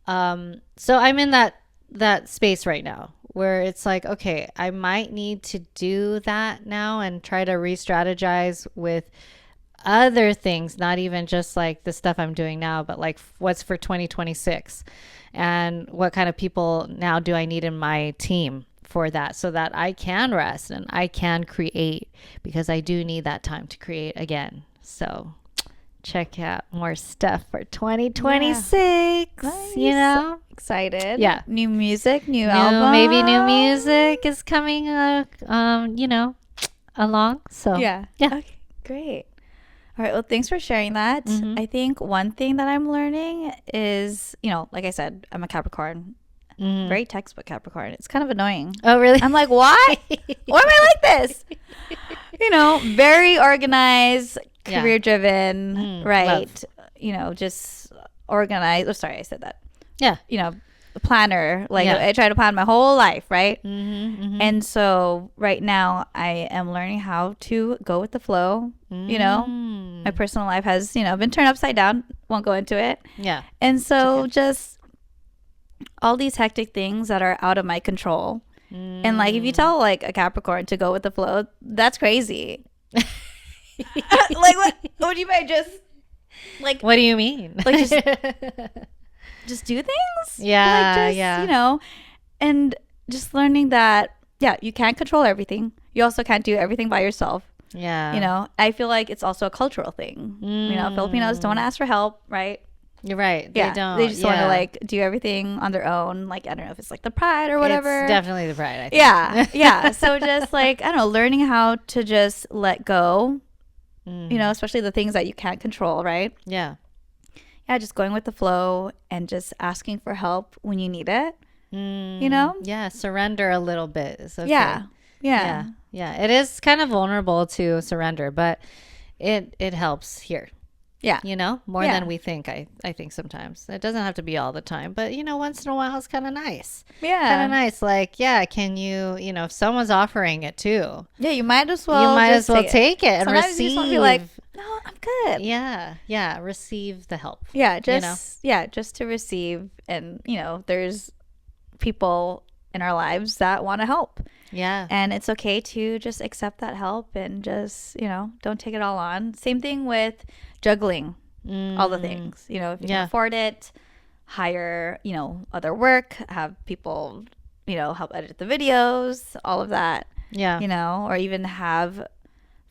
so I'm in that space right now where it's like, okay, I might need to do that now and try to re-strategize with other things, not even just like the stuff I'm doing now, but like what's for 2026 and what kind of people now do I need in my team for that, so that I can rest and I can create, because I do need that time to create again. So check out more stuff for 2026. Nice. You know, Excited. Yeah. New music, new album. maybe new music is coming you know, along. So Yeah. Okay, great. All right. Well, thanks for sharing that. I think one thing that I'm learning is, you know, like I said, I'm a Capricorn. Very textbook Capricorn. It's kind of annoying. Oh, really? I'm like, why? Why am I like this? You know, very organized, Yeah. career driven, right? Love. You know, just organized. Oh, sorry, I said that. Yeah. You know, a planner. Like Yeah. I try to plan my whole life, right? Mm-hmm. And so right now I am learning how to go with the flow. You know, my personal life has, you know, been turned upside down. Won't go into it. Yeah. And so just all these hectic things that are out of my control. And like, if you tell like a Capricorn to go with the flow, that's crazy. Like, what do you mean? Just like, What do you mean? like just do things? Yeah, Like, just, yeah. you know, and just learning that you can't control everything. You also can't do everything by yourself. Yeah. You know, I feel like it's also a cultural thing. You know, Filipinos don't ask for help, right? You're right. Yeah, They don't. they just want to like do everything on their own. Like, I don't know if it's like the pride or whatever. It's definitely the pride, I think. Yeah, yeah. So just like, I don't know, learning how to just let go, you know, especially the things that you can't control, right? Yeah. Yeah, just going with the flow and just asking for help when you need it, you know? Yeah, surrender a little bit. It's okay. Yeah. Yeah. Yeah. It is kind of vulnerable to surrender, but it helps here. Yeah. You know, more Yeah. than we think. I think sometimes it doesn't have to be all the time, but you know, once in a while it's kind of nice. Yeah. Kind of nice. Like, yeah, can you know, if someone's offering it too, Yeah, you might as well. you might just as well take it and Sometimes receive. you just want to be like, no, I'm good. Yeah. Yeah. Receive the help. Yeah, you know? just to receive. And you know, there's people in our lives that want to help, Yeah. and it's okay to just accept that help and just, you know, don't take it all on. Same thing with juggling all the things. You know, if you can afford it, hire, you know, other work, have people, you know, help edit the videos, all of that. Yeah. You know, or even have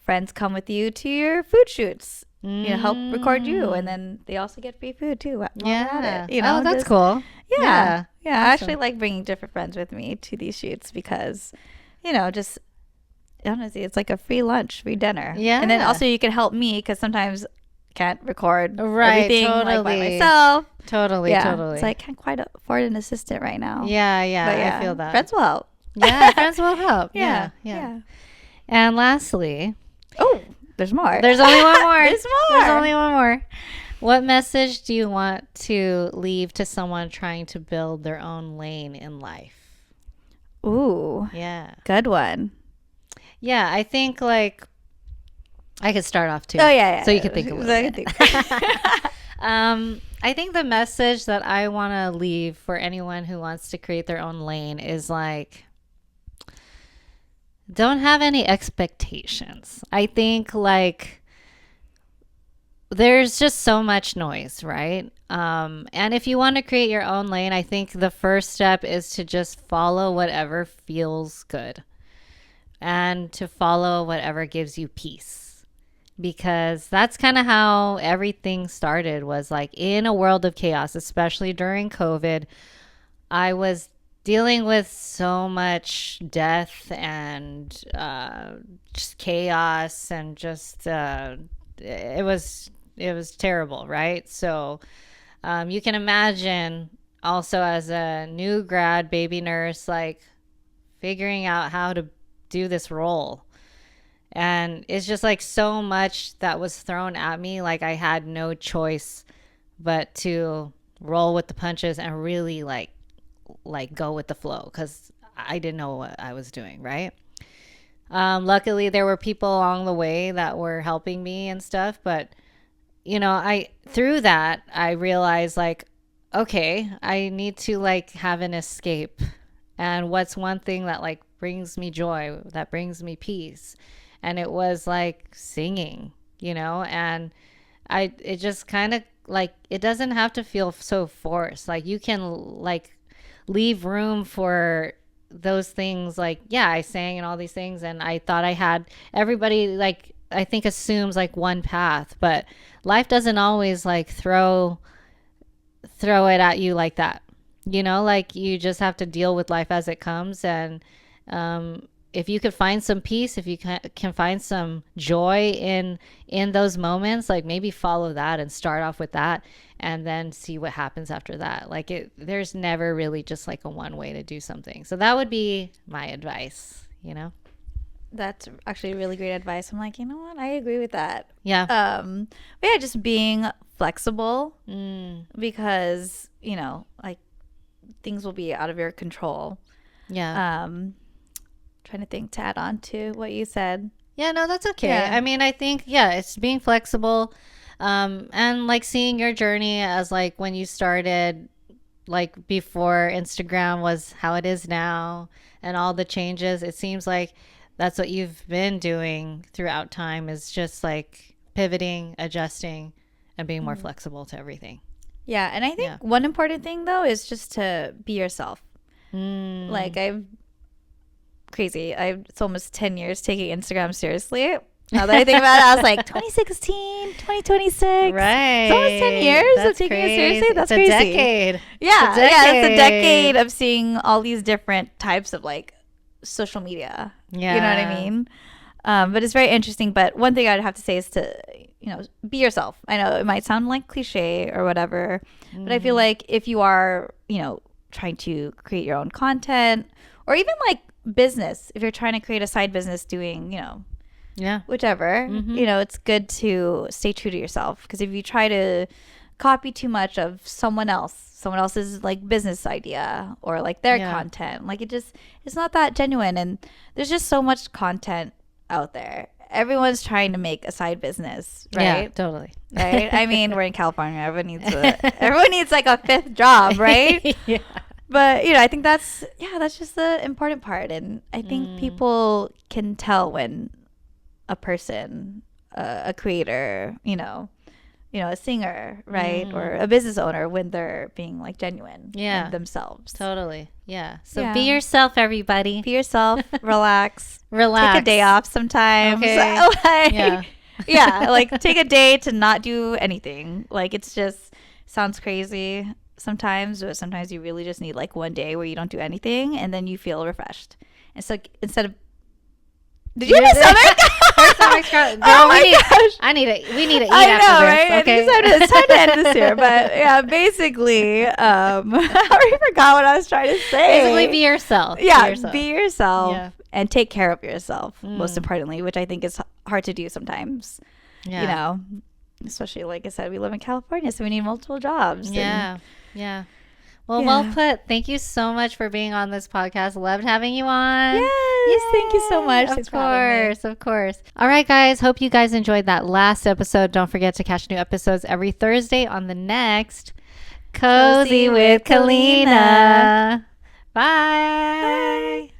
friends come with you to your food shoots, you know, help record you, and then they also get free food too while they're at it, you know. Oh, that's just- cool. Yeah. I Awesome. actually like bringing different friends with me to these shoots because, you know, just honestly, it's like a free lunch, free dinner. Yeah. And then also you can help me because sometimes can't record Right, everything like by totally. myself. Totally. Yeah. Totally. It's like, I can't quite afford an assistant right now. Yeah. Yeah. But yeah, I feel that. friends will help. Yeah. Friends will help. Yeah. And lastly, Oh, there's more. there's only one more. There's more. There's only one more. What message do you want to leave to someone trying to build their own lane in life? Ooh, Yeah. good one. Yeah. I think like I could start off too. Oh, yeah. So you can think of So I it. can think. I think the message that I want to leave for anyone who wants to create their own lane is like, don't have any expectations. I think like there's just so much noise, right? And if you want to create your own lane, I think the first step is to just follow whatever feels good and to follow whatever gives you peace. Because that's kind of how everything started, was like in a world of chaos, especially during COVID. I was dealing with so much death and just chaos and just it was terrible, right? So you can imagine also as a new grad baby nurse, like figuring out how to do this role. And it's just like so much that was thrown at me. Like I had no choice but to roll with the punches and really like go with the flow because I didn't know what I was doing, right? Luckily, there were people along the way that were helping me and stuff. But, you know, through that, I realized like, okay, I need to like have an escape. And what's one thing that like brings me joy, that brings me peace? And it was like singing, you know, and it just kind of like, it doesn't have to feel so forced. Like you can like leave room for those things. Like, yeah, I sang and all these things and I thought I had everybody, like, I think assumes like one path, but life doesn't always like throw it at you like that. You know, like you just have to deal with life as it comes. And if you could find some peace, if you can find some joy in those moments, like maybe follow that and start off with that and then see what happens after that. Like there's never really just like a one way to do something. So that would be my advice, you know? That's actually really great advice. I'm like, you know what? I agree with that. Yeah. But yeah, just being flexible because, you know, like things will be out of your control. Yeah. Trying to think to add on to what you said. Yeah, no, that's okay. Yeah. I mean, I think, yeah, it's being flexible and like seeing your journey as like when you started, like before Instagram was how it is now and all the changes. It seems like that's what you've been doing throughout time, is just like pivoting, adjusting, and being more flexible to everything. Yeah. And I think one important thing though is just to be yourself. Like I've crazy. It's almost 10 years taking Instagram seriously. Now that I think about it, I was like 2016, 2026. Right. It's almost 10 years That's of taking crazy. it seriously. That's it's crazy. a decade. Yeah, It's a yeah, it's a decade. decade of seeing all these different types of like social media. Yeah. You know what I mean? But it's very interesting. But one thing I'd have to say is to, be yourself. I know it might sound like cliche or whatever, but I feel like if you are, trying to create your own content or even like business, if you're trying to create a side business doing, Yeah. whichever, it's good to stay true to yourself. Because if you try to copy too much of someone else's like business idea or like their content, like it's not that genuine. And there's just so much content out there. Everyone's trying to make a side business, right? Yeah, totally. Right? I mean, we're in California. Everyone needs like a fifth job, right? Yeah. But I think that's just the important part. And I think people can tell when a person, a creator, a singer, right, or a business owner, when they're being like genuine in themselves. Totally. Yeah. So be yourself, everybody. Be yourself. Relax. Relax. Take a day off sometimes. Okay. Like take a day to not do anything. Like it's just sounds crazy sometimes, but sometimes you really just need like one day where you don't do anything and then you feel refreshed. And so instead of did you have a stomach? Girl, we need to eat I after know, this. right? Okay. I think it's time to end this here. But yeah, basically, I already forgot what I was trying to say. Basically, be yourself. Yeah, be yourself Yeah. and take care of yourself, most importantly, which I think is hard to do sometimes. Yeah. Especially like I said, we live in California, so we need multiple jobs. Yeah. Yeah. Well, well put. Thank you so much for being on this podcast. Loved having you on. Yes, thank you so much. Of course, of course. All right, guys. Hope you guys enjoyed that last episode. Don't forget to catch new episodes every Thursday on the next Cozy with Calinnah. Bye.